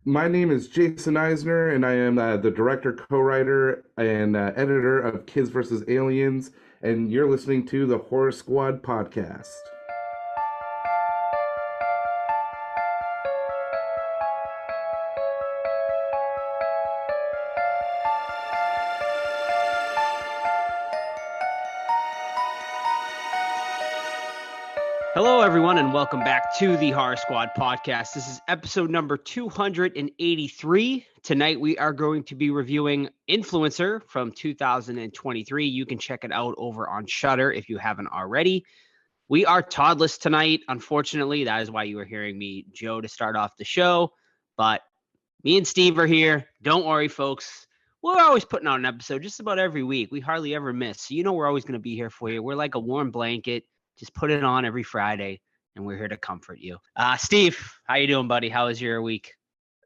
My name is Jason Eisner, and I am the director, co-writer, and editor of Kids vs. Aliens, and you're listening to the Horror Squad podcast. Hello, everyone, and welcome back to the Horror Squad podcast. This is episode number 283. Tonight, we are going to be reviewing Influencer from 2023. You can check it out over on Shudder if you haven't already. We are Toddless tonight. Unfortunately, that is why you are hearing me, Joe, to start off the show. But me and Steve are here. Don't worry, folks. We're always putting out an episode just about every week. We hardly ever miss. So you know we're always going to be here for you. We're like a warm blanket. Just put it on every Friday, and we're here to comfort you. Steve, how you doing, buddy? How was your week?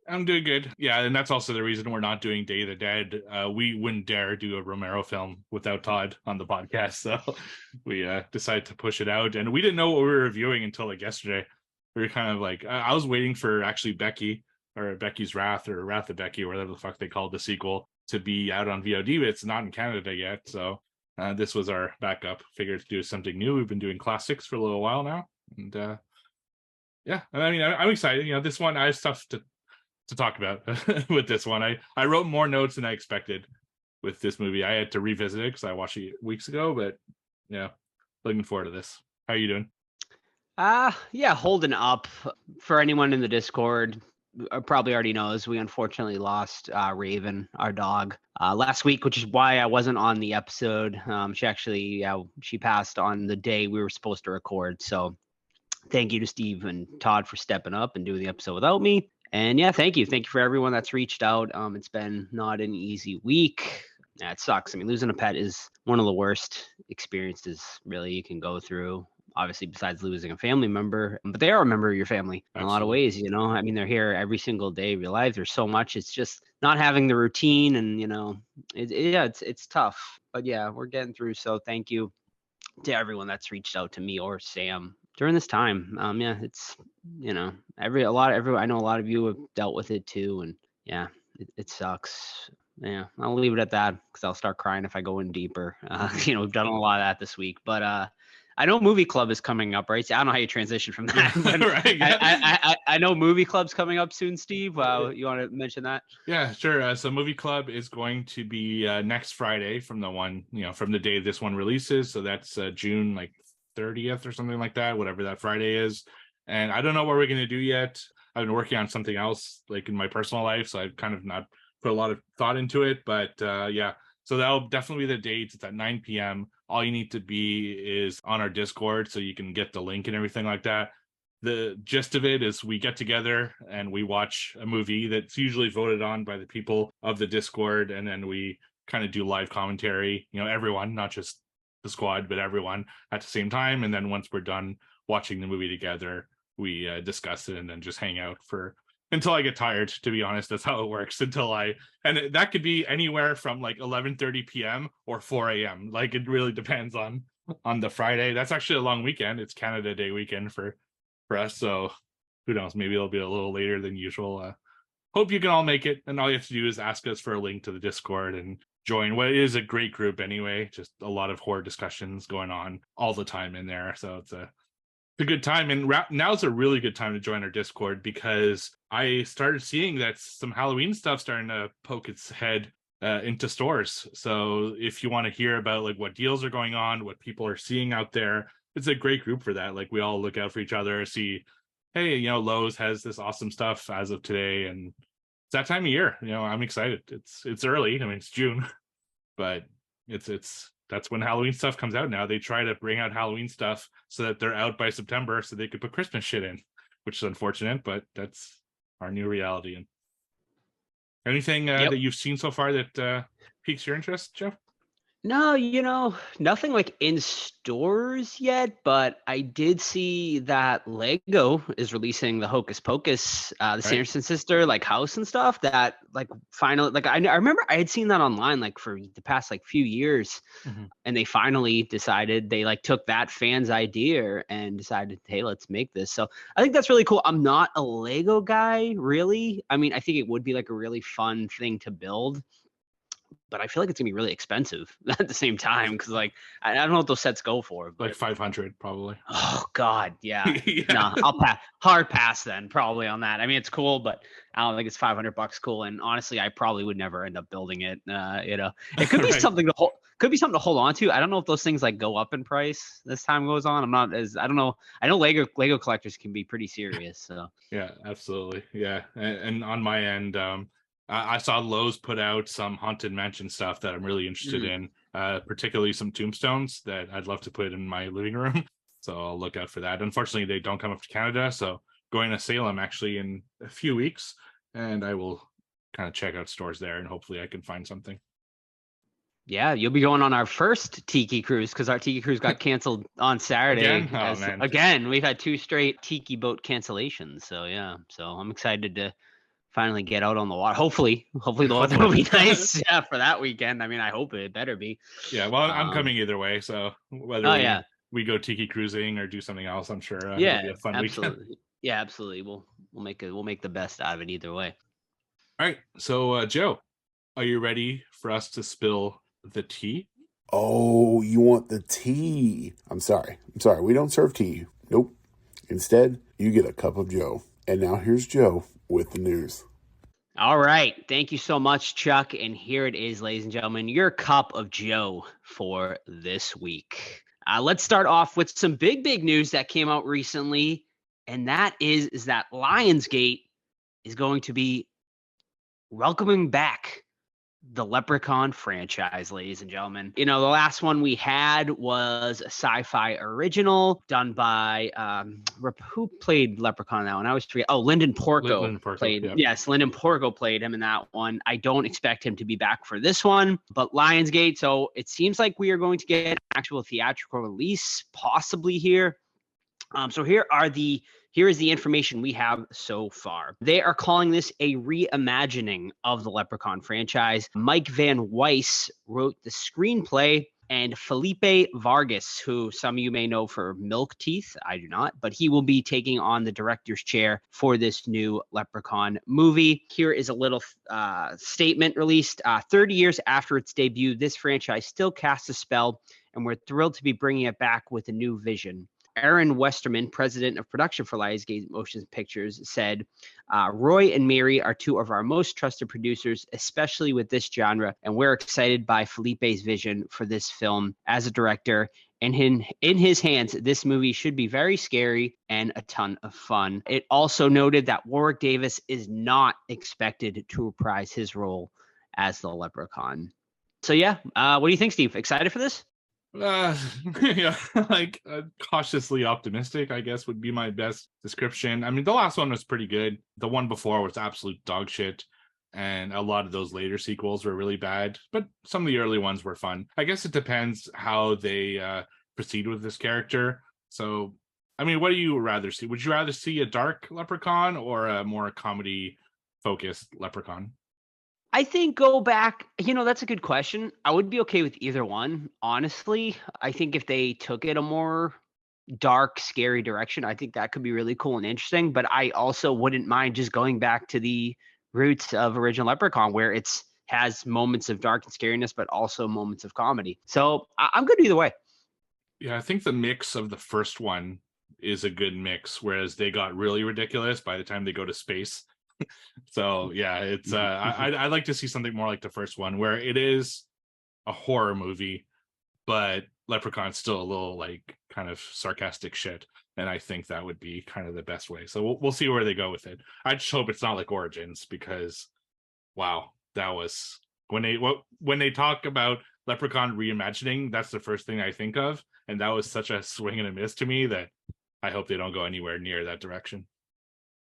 I'm doing good. Yeah, and that's also the reason we're not doing Day of the Dead. We wouldn't dare do a Romero film without Todd on the podcast, so we decided to push it out. And we didn't know what we were reviewing until like yesterday. We were kind of like, I was waiting for actually Becky, or Becky's Wrath, or Wrath of Becky, or whatever the fuck they called the sequel, to be out on VOD, but it's not in Canada yet, so this was our backup. Figured to do something new. We've been doing classics for a little while now, and yeah, I mean, I'm excited. You know, this one I have stuff to talk about with this one. I wrote more notes than I expected with this movie. I had to revisit it because I watched it weeks ago, but yeah, looking forward to this. How are you doing? Yeah, holding up. For anyone in the Discord, probably already knows, we unfortunately lost Raven, our dog, last week, which is why I wasn't on the episode. She passed on the day we were supposed to record. So thank you to Steve and Todd for stepping up and doing the episode without me. And yeah, thank you for everyone that's reached out. It's been not an easy week. Yeah, it sucks. I mean, losing a pet is one of the worst experiences really you can go through. Obviously, besides losing a family member, but they are a member of your family in a lot of ways, you know. I mean, they're here every single day of your life. There's so much. It's just not having the routine, and you know, it's tough. But yeah, we're getting through. So thank you to everyone that's reached out to me or Sam during this time. Yeah, it's, you know, I know a lot of you have dealt with it too, and yeah, it sucks. Yeah, I'll leave it at that because I'll start crying if I go in deeper. You know, we've done a lot of that this week, but I know Movie Club is coming up, right? So I don't know how you transition from that. Right, yeah. I know Movie Club's coming up soon, Steve. You want to mention that? Yeah, sure. So Movie Club is going to be next Friday from the day this one releases. So that's June like 30th or something like that, whatever that Friday is. And I don't know what we're going to do yet. I've been working on something else like in my personal life, so I've kind of not put a lot of thought into it. But yeah, so that'll definitely be the date. It's at 9 p.m. All you need to be is on our Discord so you can get the link and everything like that. The gist of it is we get together and we watch a movie that's usually voted on by the people of the Discord, and then we kind of do live commentary, you know, everyone, not just the squad, but everyone at the same time. And then once we're done watching the movie together, we discuss it and then just hang out for until I get tired. To be honest, that's how it works. And that could be anywhere from like 11:30 p.m. or 4 a.m. Like it really depends on the Friday. That's actually a long weekend. It's Canada Day weekend for us, so who knows? Maybe it'll be a little later than usual. Hope you can all make it, and all you have to do is ask us for a link to the Discord and join what is a great group anyway. Just a lot of horror discussions going on all the time in there, so it's a good time. And now's a really good time to join our Discord because I started seeing that some Halloween stuff starting to poke its head into stores. So if you want to hear about like what deals are going on, what people are seeing out there, it's a great group for that. Like we all look out for each other, see, hey, you know, Lowe's has this awesome stuff as of today, and it's that time of year. You know, I'm excited. It's early. I mean, it's June, but it's that's when Halloween stuff comes out now. They try to bring out Halloween stuff so that they're out by September so they could put Christmas shit in, which is unfortunate, but that's our new reality. And anything that you've seen so far that piques your interest, Jeff? No, nothing like in stores yet, but I did see that Lego is releasing the Hocus Pocus, the Right. Sanderson sister, like house and stuff. That like finally, like I remember I had seen that online like for the past like few years, Mhm. and they finally decided they like took that fan's idea and decided, hey, let's make this. So I think that's really cool. I'm not a Lego guy, really. I mean, I think it would be like a really fun thing to build, but I feel like it's gonna be really expensive at the same time because like I don't know what those sets go for, Like but 500 probably. oh god, yeah. Yeah. No, I'll pass. Hard pass then, probably on that. I mean, it's cool, but I don't think it's $500 cool. And honestly, I probably would never end up building it. It could be Right. something to hold. Could be something to hold on to. I don't know if those things like go up in price as time goes on. I don't know. I know Lego collectors can be pretty serious. So Yeah, absolutely. Yeah. And on my end, I saw Lowe's put out some Haunted Mansion stuff that I'm really interested mm. in, particularly some tombstones that I'd love to put in my living room. So I'll look out for that. Unfortunately, they don't come up to Canada. So going to Salem actually in a few weeks, and I will kind of check out stores there and hopefully I can find something. Yeah, you'll be going on our first Tiki cruise because our Tiki cruise got canceled on Again? Saturday. Oh As man. again, we've had 2 straight Tiki boat cancellations. So yeah, so I'm excited to finally get out on the water. Hopefully the weather will Hopefully. be nice. Yeah, for that weekend. I mean, I hope it better be. Yeah, well, I'm Um, coming either way. So whether oh yeah, we go tiki cruising or do something else, I'm sure it'll yeah, be a fun weekend. absolutely. Yeah, absolutely. We'll make the best out of it either way. All right. So, Joe, are you ready for us to spill the tea? Oh, you want the tea? I'm sorry. We don't serve tea. Nope. Instead, you get a cup of Joe. And now here's Joe with the news. All right. Thank you so much, Chuck. And here it is, ladies and gentlemen, your cup of Joe for this week. Let's start off with some big news that came out recently. And that is that Lionsgate is going to be welcoming back the Leprechaun franchise, ladies and gentlemen. The last one we had was a sci-fi original done by who played Leprechaun in that one? I always forget. Oh, Lyndon Porco Lyndon Porco. played. Yeah. Yes, Lyndon Porco played him in that one. I don't expect him to be back for this one, but Lionsgate. So it seems like we are going to get an actual theatrical release possibly here. So here is the information we have so far. They are calling this a reimagining of the Leprechaun franchise. Mike Van Weiss wrote the screenplay, and Felipe Vargas, who some of you may know for Milk Teeth, I do not, but he will be taking on the director's chair for this new Leprechaun movie. Here is a little statement released. 30 years after its debut, this franchise still casts a spell, and we're thrilled to be bringing it back with a new vision. Aaron Westerman, president of production for Lionsgate Motion Pictures, said, Roy and Mary are two of our most trusted producers, especially with this genre, and we're excited by Felipe's vision for this film as a director. And in his hands, this movie should be very scary and a ton of fun. It also noted that Warwick Davis is not expected to reprise his role as the Leprechaun. So yeah, what do you think, Steve? Excited for this? Yeah, like cautiously optimistic, I guess would be my best description. I mean, the last one was pretty good. The one before was absolute dog shit, and a lot of those later sequels were really bad. But some of the early ones were fun. I guess it depends how they proceed with this character. So, I mean, what do you rather see? Would you rather see a dark Leprechaun or a more comedy focused Leprechaun? I think go back, that's a good question. I would be okay with either one, honestly. I think if they took it a more dark, scary direction, I think that could be really cool and interesting. But I also wouldn't mind just going back to the roots of original Leprechaun, where it's has moments of dark and scariness, but also moments of comedy. So I'm good either way. Yeah, I think the mix of the first one is a good mix, whereas they got really ridiculous by the time they go to space. So yeah, it's I'd like to see something more like the first one, where it is a horror movie, but Leprechaun's still a little like kind of sarcastic shit, and I think that would be kind of the best way. So we'll see where they go with it. I just hope it's not like Origins, because wow, that was when they talk about Leprechaun reimagining, that's the first thing I think of, and that was such a swing and a miss to me that I hope they don't go anywhere near that direction.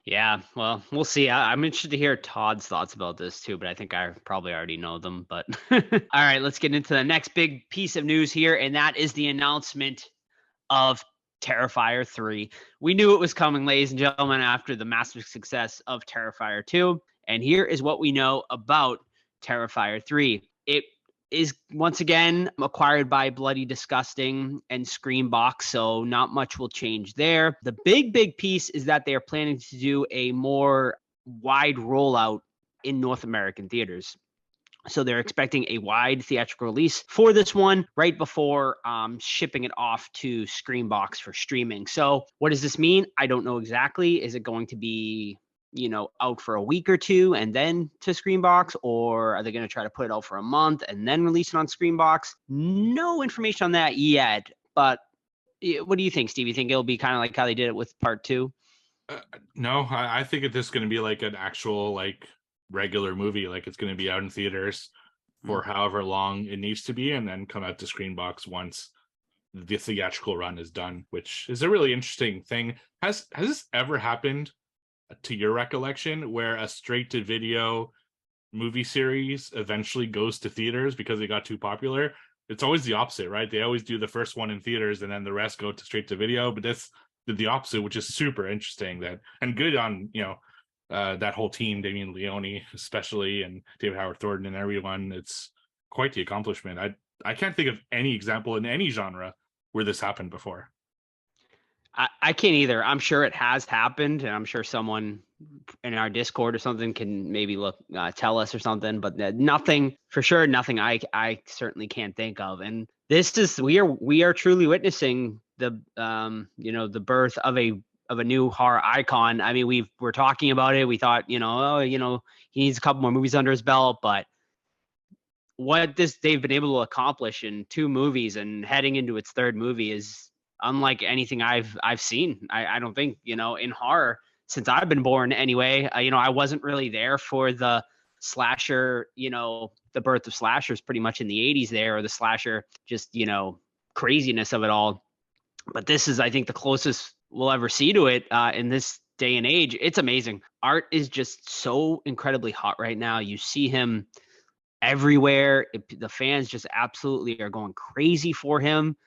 Yeah, well, we'll see. I'm interested to hear Todd's thoughts about this too, but I think I probably already know them. But all right, let's get into the next big piece of news here, and that is the announcement of Terrifier 3. We knew it was coming, ladies and gentlemen, after the massive success of Terrifier 2. And here is what we know about Terrifier 3. It is once again acquired by Bloody Disgusting and Screambox, so not much will change there. The big piece is that they are planning to do a more wide rollout in North American theaters. So they're expecting a wide theatrical release for this one right before shipping it off to Screambox for streaming. So what does this mean? I don't know exactly. Is it going to be, out for a week or two and then to Screambox, or are they going to try to put it out for a month and then release it on Screambox? No information on that yet. But what do you think, Steve? You think it'll be kind of like how they did it with part 2? No, I think it's just going to be like an actual regular movie. Like it's going to be out in theaters for however long it needs to be, and then come out to Screenbox once the theatrical run is done, which is a really interesting thing. Has this ever happened, to your recollection, where a straight to video movie series eventually goes to theaters because they got too popular? It's always the opposite, right? They always do the first one in theaters and then the rest go to straight to video, but this did the opposite, which is super interesting. That and good on that whole team, Damien Leone especially, and David Howard Thornton and everyone. It's quite the accomplishment. I can't think of any example in any genre where this happened before. I can't either. I'm sure it has happened, and I'm sure someone in our Discord or something can maybe tell us or something. But nothing for sure. Nothing I certainly can't think of. And this is we are truly witnessing the the birth of a new horror icon. I mean, we're talking about it. We thought he needs a couple more movies under his belt, but what they've been able to accomplish in 2 movies and heading into its 3rd movie is unlike anything I've seen. I don't think, in horror since I've been born anyway. I wasn't really there for the slasher, the birth of slashers pretty much in the 80s there, or the slasher, just, craziness of it all. But this is, I think, the closest we'll ever see to it in this day and age. It's amazing. Art is just so incredibly hot right now. You see him everywhere. The fans just absolutely are going crazy for him.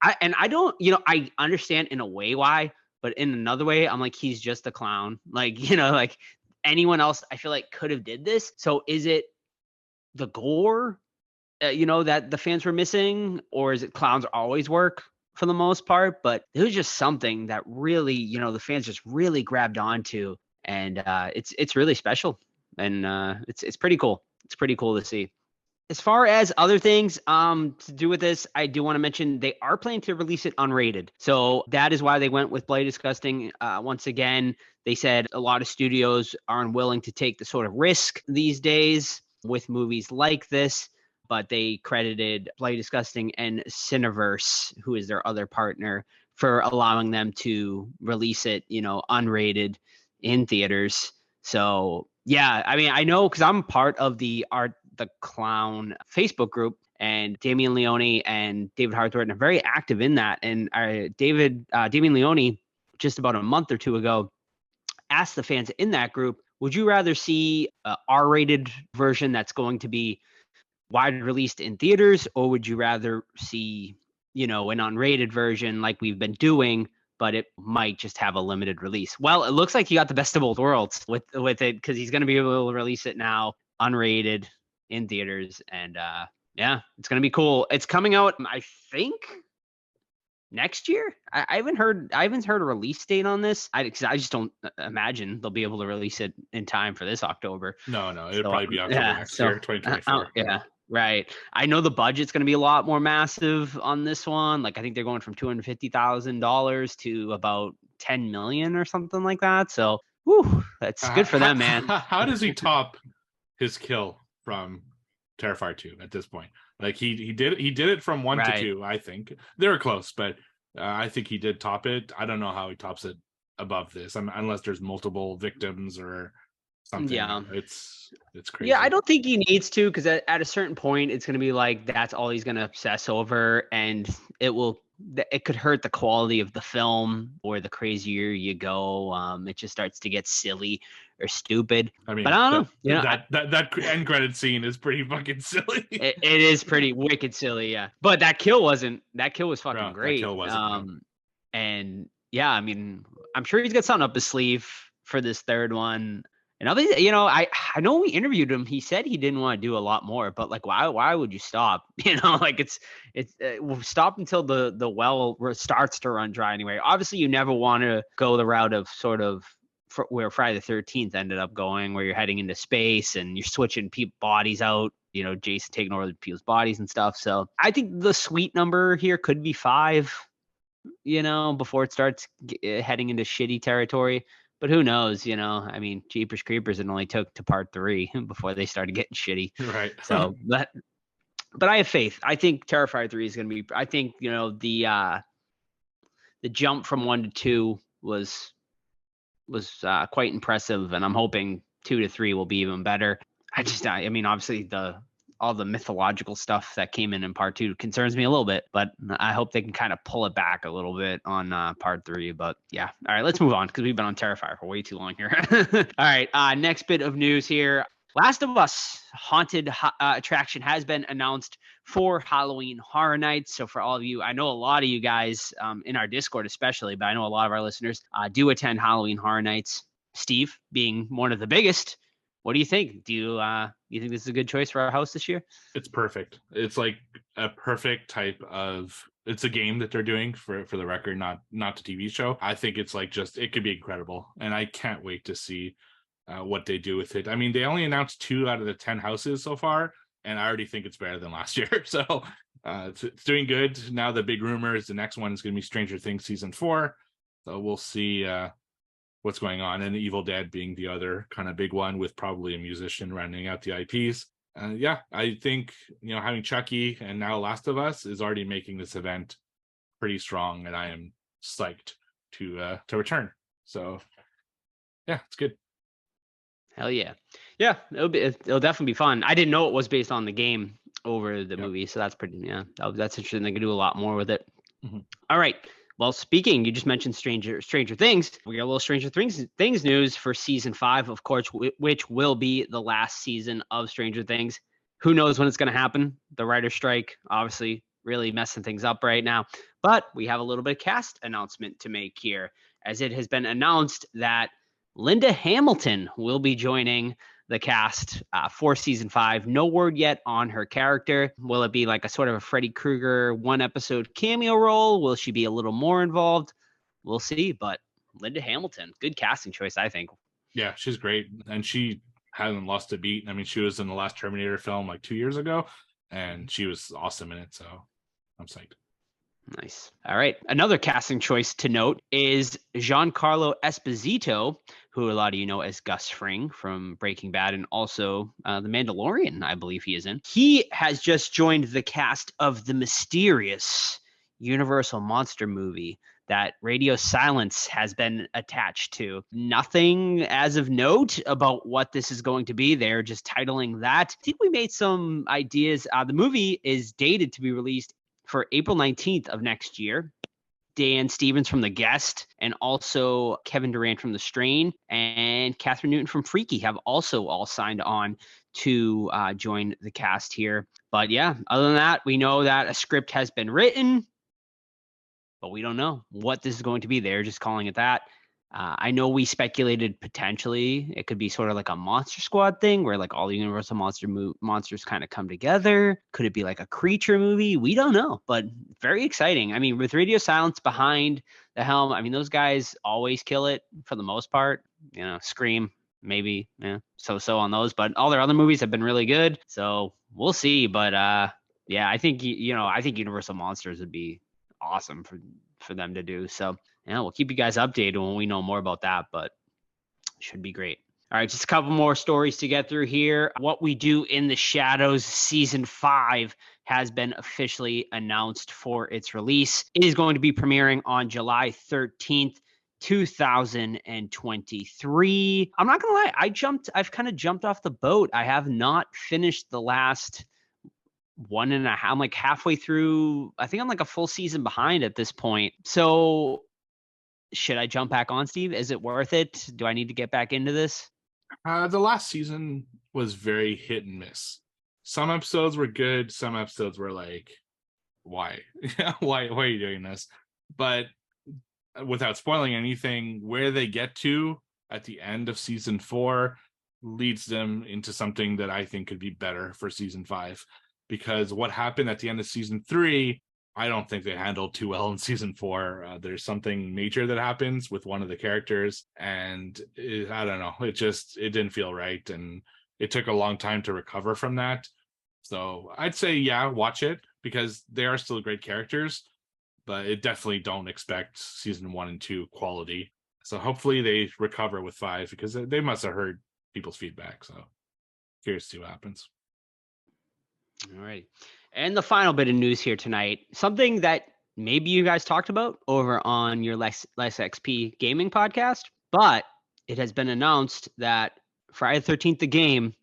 I understand in a way why, but in another way, I'm like, he's just a clown. Like, like anyone else, I feel like could have did this. So is it the gore, that the fans were missing, or is it clowns always work for the most part? But it was just something that really, the fans just really grabbed onto, and it's really special, and it's pretty cool. It's pretty cool to see. As far as other things to do with this, I do want to mention they are planning to release it unrated. So that is why they went with Bloody Disgusting. Once again, they said a lot of studios aren't willing to take the sort of risk these days with movies like this, but they credited Bloody Disgusting and Cineverse, who is their other partner, for allowing them to release it, unrated in theaters. So yeah, I mean, I know because I'm part of the Clown Facebook group, and Damien Leone and David Howard Thornton are very active in that. And Damien Leone, just about a month or 2 ago, asked the fans in that group, would you rather see a R-rated version that's going to be wide released in theaters, or would you rather see, an unrated version like we've been doing, but it might just have a limited release? Well, it looks like he got the best of both worlds with it, because he's going to be able to release it now unrated in theaters, and it's going to be cool. It's coming out, I think, next year. I haven't heard a release date on this. I just don't imagine they'll be able to release it in time for this October. No, it'll probably be October next year, 2024. Yeah. Right. I know the budget's going to be a lot more massive on this one. Like, I think they're going from $250,000 to about 10 million or something like that. So, that's good for them, man. How does he top his kill from Terrifier 2 at this point? Like he did it from 1 to 2. I think they were close, but I think he did top it. I don't know how he tops it above this, unless there's multiple victims or something. Yeah, it's crazy. Yeah, I don't think he needs to, because at a certain point, it's going to be like that's all he's going to obsess over, and it will it could hurt the quality of the film, or the crazier you go, it just starts to get silly or stupid. I mean, but I don't know. That end credit scene is pretty fucking silly. It is pretty wicked silly, yeah. But that kill was fucking great. That kill wasn't. And yeah, I mean, I'm sure he's got something up his sleeve for this third one. And obviously, I know we interviewed him. He said he didn't want to do a lot more, but like, why would you stop? Like it's stop until the well starts to run dry anyway. Obviously, you never want to go the route of sort of where Friday the 13th ended up going, where you're heading into space and you're switching people bodies out. Jason taking over people's bodies and stuff. So I think the sweet number here could be 5. Before it starts heading into shitty territory. But who knows, I mean, Jeepers Creepers, it only took to part 3 before they started getting shitty. Right. So but I have faith. I think Terrifier 3 is going to be, I think, the jump from 1 to 2 was quite impressive. And I'm hoping 2 to 3 will be even better. I mean, obviously all the mythological stuff that came in part 2 concerns me a little bit, but I hope they can kind of pull it back a little bit on part 3. But yeah, all right, let's move on because we've been on Terrifier for way too long here. All right, next bit of news here. Last of Us haunted attraction has been announced for Halloween Horror Nights. So for all of you, I know a lot of you guys in our Discord especially, but I know a lot of our listeners do attend Halloween Horror Nights. Steve being one of the biggest. What do you think? Do you think this is a good choice for our house this year? It's perfect. It's like a perfect type of. It's a game that they're doing for the record, not the TV show. I think it's like it could be incredible, and I can't wait to see what they do with it. I mean, they only announced 2 out of the 10 houses so far, and I already think it's better than last year. So it's doing good. Now the big rumor is the next one is going to be Stranger Things season 4. So we'll see. What's going on, and Evil Dead being the other kind of big one with probably a musician rounding out the IPs. Yeah, I think having Chucky and now Last of Us is already making this event pretty strong, and I am psyched to return. So yeah, it's good. Hell yeah, it'll definitely be fun. I didn't know it was based on the game over the movie, so that's pretty that's interesting. They can do a lot more with it. Mm-hmm. All right. Well, you just mentioned Stranger Things. We got a little Stranger Things news for season 5, of course, which will be the last season of Stranger Things. Who knows when it's going to happen? The writer's strike, obviously, really messing things up right now. But we have a little bit of cast announcement to make here, as it has been announced that Linda Hamilton will be joining the cast for season 5. No word yet on her character. Will it be like a sort of a Freddy Krueger 1-episode cameo role? Will she be a little more involved? We'll see. But Linda Hamilton, good casting choice, I think. Yeah, she's great. And she hasn't lost a beat. I mean, she was in the last Terminator film like 2 years ago, and she was awesome in it. So I'm psyched. Nice. All right. Another casting choice to note is Giancarlo Esposito, who a lot of you know as Gus Fring from Breaking Bad and also The Mandalorian, I believe he is in. He has just joined the cast of the mysterious Universal Monster movie that Radio Silence has been attached to. Nothing as of note about what this is going to be. They're just titling that. I think we made some ideas. The movie is dated to be released for April 19th of next year. Dan Stevens from The Guest and also Kevin Durant from The Strain and Catherine Newton from Freaky have also all signed on to join the cast here. But yeah, other than that, we know that a script has been written, but we don't know what this is going to be. They're just calling it that. I know we speculated potentially it could be sort of like a Monster Squad thing where like all the Universal monsters kind of come together. Could it be like a creature movie? We don't know, but very exciting. I mean, with Radio Silence behind the helm, I mean, those guys always kill it for the most part. Scream, maybe, so on those, but all their other movies have been really good. So we'll see. But yeah, I think, I think Universal Monsters would be awesome for them to do. So yeah, we'll keep you guys updated when we know more about that, but should be great. All right, just a couple more stories to get through here. What We Do in the Shadows Season 5 has been officially announced for its release. It is going to be premiering on July 13th, 2023. I'm not going to lie, I've kind of jumped off the boat. I have not finished the last I'm like halfway through. I think I'm like a full season behind at this point. So should I jump back on, Steve? Is it worth it? Do I need to get back into this? The last season was very hit and miss. Some episodes were good. Some episodes were like, why? why are you doing this? But without spoiling anything, where they get to at the end of season 4 leads them into something that I think could be better for season 5. Because what happened at the end of season 3, I don't think they handled too well in season 4. There's something major that happens with one of the characters, and I don't know. It didn't feel right, and it took a long time to recover from that. So I'd say, yeah, watch it because they are still great characters, but it definitely don't expect season 1 and 2 quality. So hopefully they recover with 5 because they must have heard people's feedback. So curious to see what happens. All right. And the final bit of news here tonight, something that maybe you guys talked about over on your Less XP gaming podcast, but it has been announced that Friday the 13th, the game,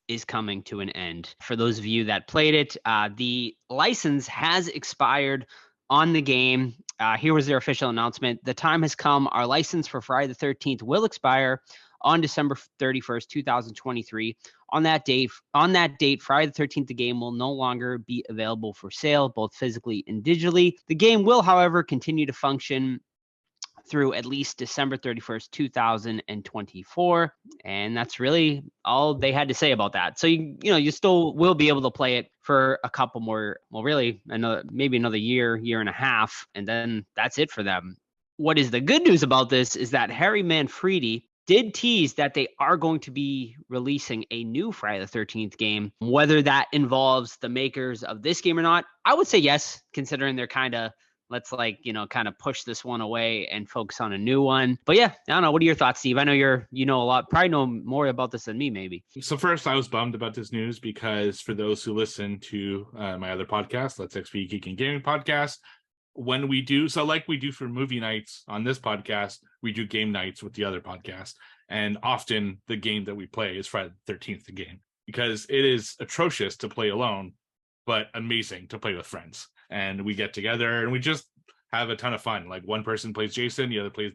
is coming to an end. For those of you that played it, the license has expired on the game. Here was their official announcement. The time has come. Our license for Friday the 13th will expire on December 31st, 2023. On that date, Friday the 13th, the game will no longer be available for sale, both physically and digitally. The game will, however, continue to function through at least December 31st, 2024. And that's really all they had to say about that. So, you still will be able to play it for a couple more, maybe another year and a half. And then that's it for them. What is the good news about this is that Harry Manfredi did tease that they are going to be releasing a new Friday the 13th game. Whether that involves the makers of this game or not, I would say yes, considering they're kind of, kind of push this one away and focus on a new one. But yeah, I don't know. What are your thoughts, Steve? I know you know a lot, probably know more about this than me, maybe. So first, I was bummed about this news because for those who listen to my other podcast, Let's XP Geek and Gaming podcast, when we do, so like we do for movie nights on this podcast, we do game nights with the other podcast. And often the game that we play is Friday the 13th, the game, because it is atrocious to play alone, but amazing to play with friends. And we get together and we just have a ton of fun. Like one person plays Jason, the other play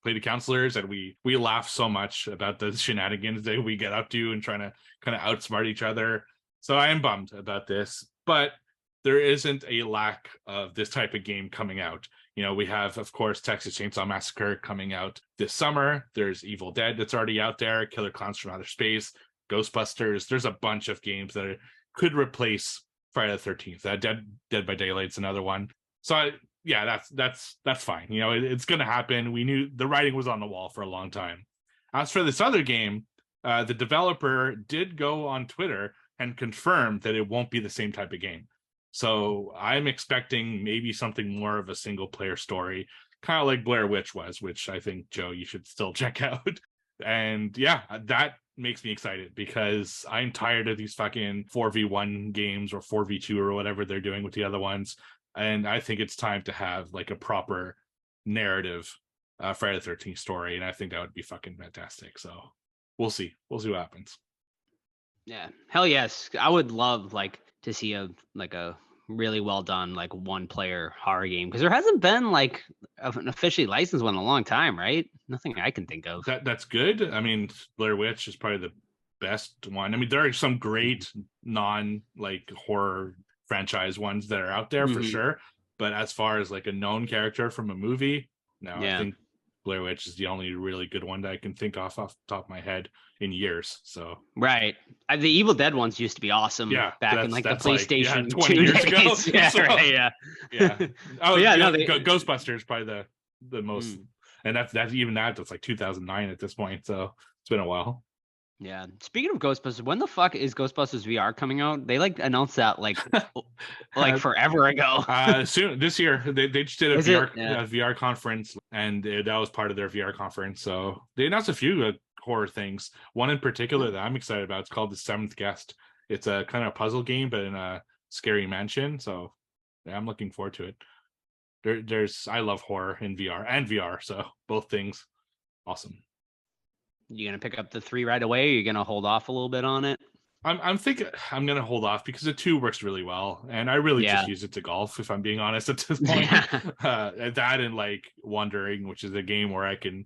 the counselors, and we laugh so much about the shenanigans that we get up to and trying to kind of outsmart each other. So I am bummed about this, but there isn't a lack of this type of game coming out. We have, of course, Texas Chainsaw Massacre coming out this summer. There's Evil Dead that's already out there, Killer Clowns from Outer Space, Ghostbusters. There's a bunch of games that could replace Friday the 13th. Dead by Daylight's another one. So that's fine. It's going to happen. We knew the writing was on the wall for a long time. As for this other game, the developer did go on Twitter and confirm that it won't be the same type of game. So I'm expecting maybe something more of a single player story, kind of like Blair Witch was, which I think, Joe, you should still check out. And yeah, that makes me excited because I'm tired of these fucking 4v1 games or 4v2 or whatever they're doing with the other ones. And I think it's time to have like a proper narrative Friday the 13th story. And I think that would be fucking fantastic. So we'll see. We'll see what happens. Yeah. Hell yes. I would love to see a really well done one player horror game, because there hasn't been an officially licensed one in a long time, right? Nothing I can think of. That's good. I mean, Blair Witch is probably the best one. I mean, there are some great non horror franchise ones that are out there for sure, but as far as a known character from a movie, no, yeah. I think Blair Witch is the only really good one that I can think off the top of my head in years. So right, the Evil Dead ones used to be awesome. Yeah, back in the PlayStation 20 years ago. Yeah, so, right, yeah. Oh yeah, no, Ghostbusters probably the most, and that's even that's 2009 at this point. So it's been a while. Yeah. Speaking of Ghostbusters, when the fuck is Ghostbusters VR coming out? They announced that forever ago. Soon this year. They just did a VR conference, and that was part of their VR conference. So they announced a few horror things. One in particular that I'm excited about. It's called The Seventh Guest. It's a kind of puzzle game, but in a scary mansion. So yeah, I'm looking forward to it. I love horror in VR, so both things awesome. You gonna pick up the 3 right away, or you gonna hold off a little bit on it? I'm thinking I'm gonna hold off because the 2 works really well, and I really Yeah. just use it to golf if I'm being honest at this point. That and like Wandering, which is a game where I can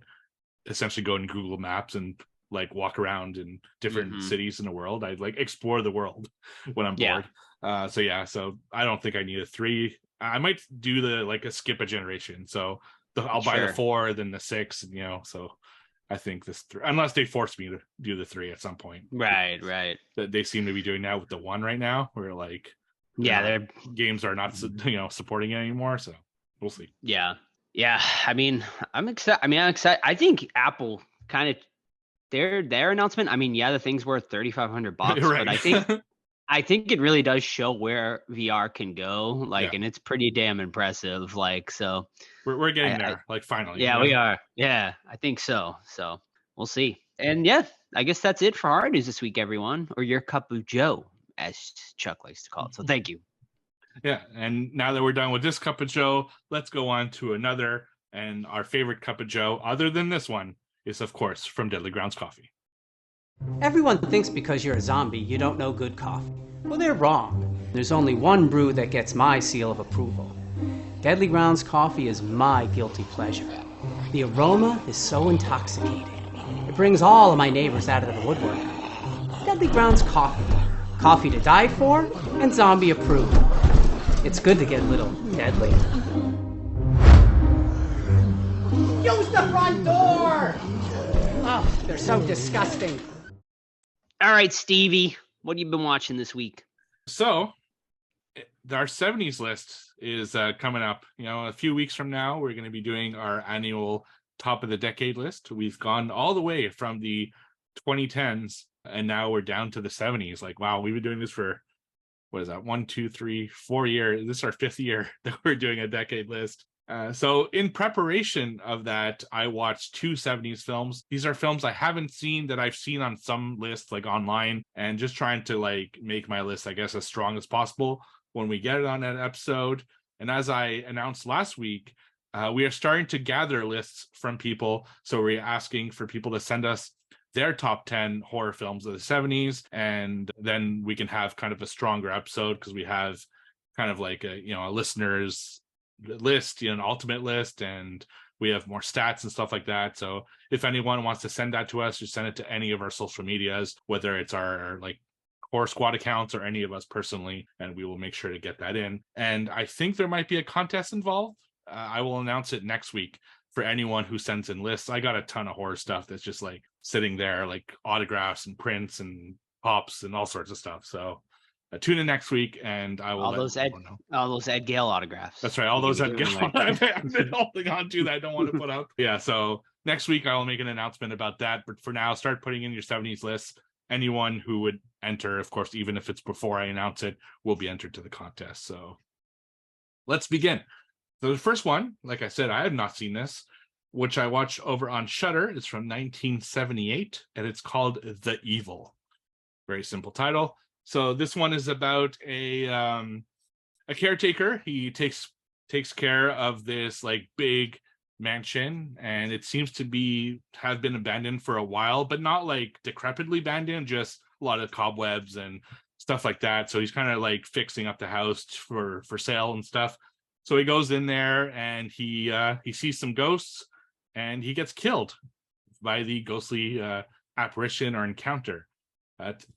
essentially go in Google Maps and like walk around in different Mhm. cities in the world. I like explore the world when I'm Yeah. bored. So I don't think I need a 3. I might do the like a skip a generation. So I'll buy the Sure. 4, then the 6, so I think this 3, unless they force me to do the 3 at some point. Right. Right. That they seem to be doing that with the 1 right now, where like they're Yeah. not They're. games are not supporting it anymore. So we'll see. Yeah. Yeah. I mean, I'm excited. I'm excited. I think Apple kind of their announcement. I mean, yeah, the thing's worth $3,500, but I think Right. it really does show where VR can go. Like, Yeah. and it's pretty damn impressive. Like, so We're getting I there, like finally. yeah, we are. Yeah, I think so. So we'll see. And yeah, I guess that's it for hard news this week, everyone, or your cup of Joe, as Chuck likes to call it. So thank you. Yeah, and now that we're done with this cup of Joe, let's go on to another. And our favorite cup of Joe, other than this one, is of course from Deadly Grounds Coffee. Everyone thinks because you're a zombie, you don't know good coffee. Well, they're wrong. There's only one brew that gets my seal of approval. Deadly Grounds coffee is my guilty pleasure. The aroma is so intoxicating. It brings all of my neighbors out of the woodwork. Deadly Grounds coffee. Coffee to die for and zombie approved. It's good to get a little deadly. Use the front door! Oh, they're so disgusting. All right, Stevie, what have you been watching this week? So our 70s list is coming up. A few weeks from now, we're going to be doing our annual top of the decade list. We've gone all the way from the 2010s, and now we're down to the 70s. Like, wow, we've been doing this for, what is that, 1, 2, 3, 4 years. This is our 5th year that we're doing a decade list. So in preparation of that, I watched 2 70s films. These are films I haven't seen that I've seen on some lists like online, and just trying to like make my list, I guess, as strong as possible when we get it on that episode. And as I announced last week, we are starting to gather lists from people. So we're asking for people to send us their top 10 horror films of the 70s, and then we can have kind of a stronger episode because we have kind of like a listeners list, an ultimate list, and we have more stats and stuff like that. So if anyone wants to send that to us, just send it to any of our social medias, whether it's our like Horror Squad accounts or any of us personally, and we will make sure to get that in. And I think there might be a contest involved. I will announce it next week for anyone who sends in lists. I got a ton of horror stuff that's just like sitting there, like autographs and prints and pops and all sorts of stuff. So tune in next week, and I will All let those everyone know. all those Ed Gale autographs. That's right. All You're those gonna Ed give Gale them away. I've been holding on to that I don't want to put up. Yeah. So next week I will make an announcement about that. But for now, start putting in your 70s lists. Anyone who would enter, of course, even if it's before I announce it, will be entered to the contest. So let's begin. So the first one, like I said, I have not seen this, which I watched over on Shudder. It's from 1978, and it's called The Evil. Very simple title. So this one is about a caretaker. He takes care of this like big mansion, and it seems to have been abandoned for a while, but not like decrepitly abandoned, just a lot of cobwebs and stuff like that. So he's kind of like fixing up the house for sale and stuff. So he goes in there and he sees some ghosts, and he gets killed by the ghostly apparition or encounter.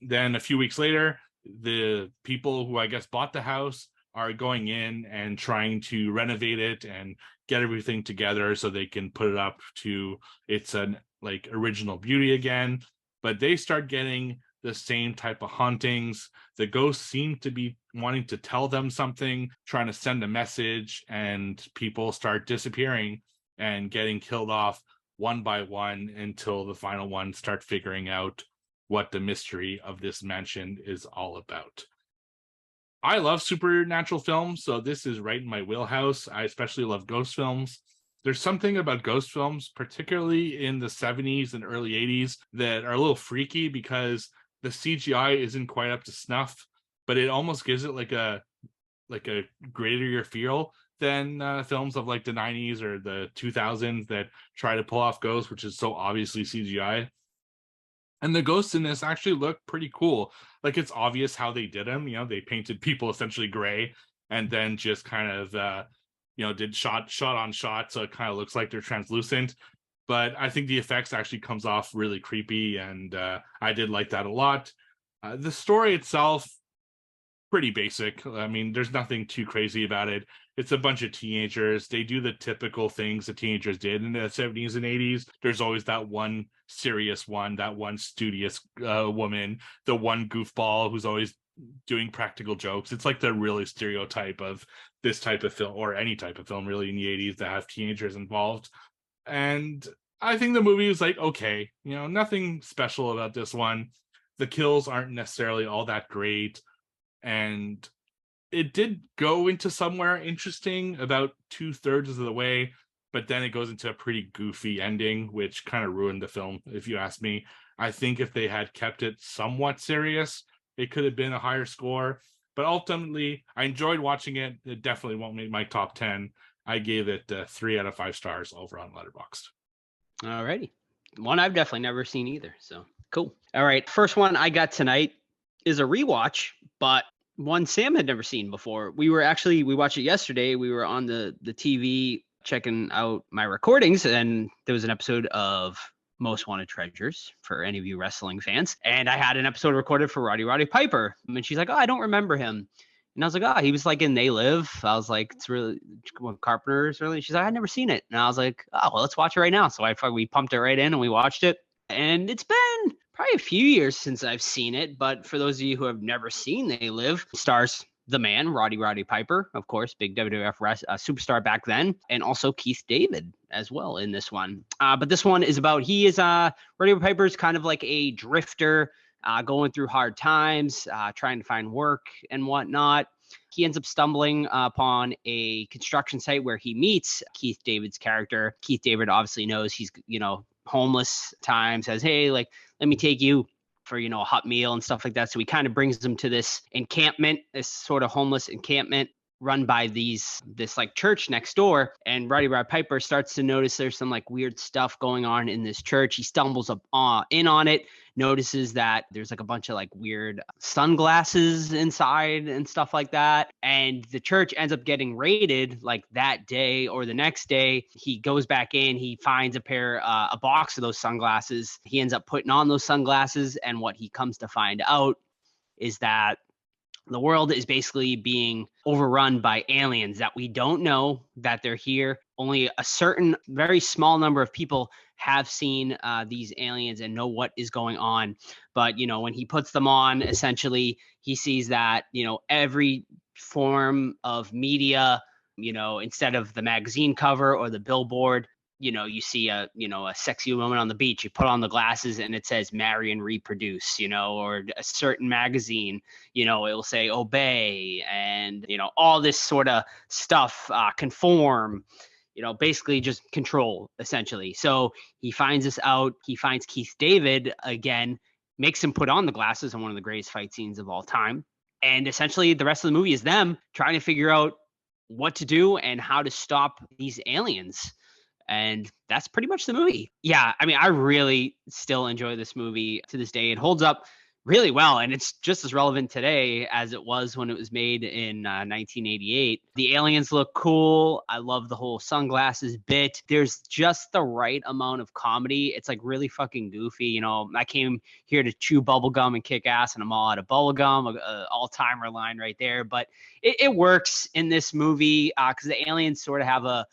Then a few weeks later, the people who I guess bought the house are going in and trying to renovate it and get everything together so they can put it up to its like original beauty again. But they start getting the same type of hauntings. The ghosts seem to be wanting to tell them something, trying to send a message, and people start disappearing and getting killed off one by one until the final one start figuring out what the mystery of this mansion is all about. I love supernatural films, so this is right in my wheelhouse. I especially love ghost films. There's something about ghost films, particularly in the 70s and early 80s, that are a little freaky because the CGI isn't quite up to snuff, but it almost gives it like a greater feel than films of like the 90s or the 2000s that try to pull off ghosts, which is so obviously CGI. And the ghosts in this actually look pretty cool. Like, it's obvious how they did them. They painted people essentially gray and then just kind of did shot on shot, so it kind of looks like they're translucent. But I think the effects actually comes off really creepy, and I did like that a lot. The story itself, pretty basic. I mean, there's nothing too crazy about it. It's a bunch of teenagers. They do the typical things the teenagers did in the 70s and 80s. There's always that one serious one, that one studious woman, the one goofball who's always doing practical jokes. It's like the really stereotype of this type of film, or any type of film really in the 80s that have teenagers involved. And I think the movie is like, okay, nothing special about this one. The kills aren't necessarily all that great. And it did go into somewhere interesting about 2/3 of the way, but then it goes into a pretty goofy ending, which kind of ruined the film, if you ask me. I think if they had kept it somewhat serious, it could have been a higher score. But ultimately, I enjoyed watching it. It definitely won't make my top 10. I gave it 3 out of 5 stars over on Letterboxd. Alrighty. One I've definitely never seen either. So cool. All right. First one I got tonight is a rewatch, but one Sam had never seen before. We watched it yesterday. We were on the TV checking out my recordings, and there was an episode of Most Wanted Treasures for any of you wrestling fans. And I had an episode recorded for Roddy Piper. And she's like, oh, I don't remember him. And I was like, oh, he was like in They Live. I was like, it's really Carpenter's really. She's like, I'd never seen it. And I was like, oh, well, let's watch it right now. So we pumped it right in and we watched it. And it's been probably a few years since I've seen it. But for those of you who have never seen They Live, stars the man, Roddy Piper, of course, big WWF superstar back then, and also Keith David as well in this one. But this one is about, Roddy Piper is kind of like a drifter, going through hard times, trying to find work and whatnot. He ends up stumbling upon a construction site where he meets Keith David's character. Keith David obviously knows he's, homeless time, says, hey, like, let me take you for, a hot meal and stuff like that. So he kind of brings them to this encampment, this sort of homeless encampment run by this like church next door. And Roddy Piper starts to notice there's some like weird stuff going on in this church. He stumbles up in on it, notices that there's like a bunch of like weird sunglasses inside and stuff like that. And the church ends up getting raided like that day or the next day. He goes back in, he finds a box of those sunglasses. He ends up putting on those sunglasses. And what he comes to find out is that the world is basically being overrun by aliens that we don't know that they're here. Only a certain very small number of people have seen these aliens and know what is going on. But, when he puts them on, essentially, he sees that, every form of media, instead of the magazine cover or the billboard, you see a sexy woman on the beach, you put on the glasses and it says marry and reproduce, or a certain magazine, it will say obey and, all this sort of stuff, conform, basically just control essentially. So he finds this out. He finds Keith David again, makes him put on the glasses in one of the greatest fight scenes of all time. And essentially the rest of the movie is them trying to figure out what to do and how to stop these aliens. And that's pretty much the movie. Yeah, I mean, I really still enjoy this movie to this day. It holds up really well, and it's just as relevant today as it was when it was made in 1988. The aliens look cool. I love the whole sunglasses bit. There's just the right amount of comedy. It's like really fucking goofy. I came here to chew bubblegum and kick ass, and I'm all out of bubblegum, a all-timer line right there. But it works in this movie because the aliens sort of have a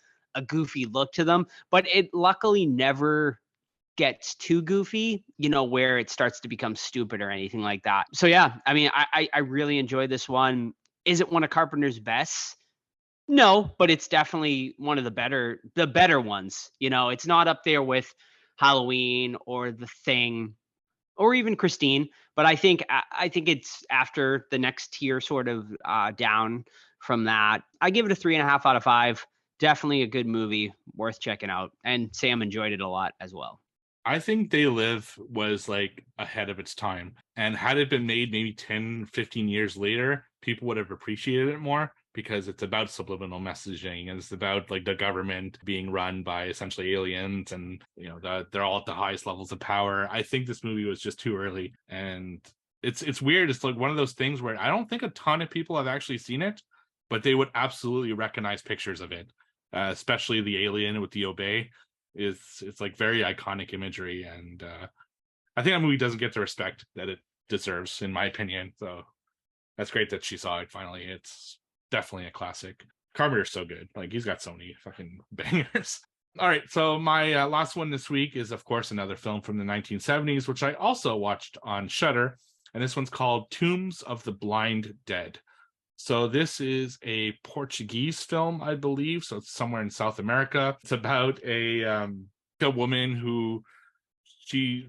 goofy look to them, but it luckily never gets too goofy, where it starts to become stupid or anything like that. So yeah, I mean, I really enjoyed this one. Is it one of Carpenter's best? No, but it's definitely one of the better ones. It's not up there with Halloween or The Thing or even Christine, but I think it's after the next tier sort of down from that. I give it a 3.5 out of 5. Definitely a good movie, worth checking out. And Sam enjoyed it a lot as well. I think They Live was like ahead of its time. And had it been made maybe 10, 15 years later, people would have appreciated it more. because it's about subliminal messaging and it's about like the government being run by essentially aliens, and they're all at the highest levels of power. I think this movie was just too early, and it's weird. It's like one of those things where I don't think a ton of people have actually seen it, but they would absolutely recognize pictures of it, especially the alien with the obey. It's like very iconic imagery, and I think that movie doesn't get the respect that it deserves, in my opinion. So that's great that she saw it finally. It's definitely a classic. Carpenter's so good. Like, he's got so many fucking bangers. All right, so my last one this week is, of course, another film from the 1970s, which I also watched on Shudder, and this one's called Tombs of the Blind Dead. So this is a Portuguese film, I believe. So it's somewhere in South America. It's about a woman who she's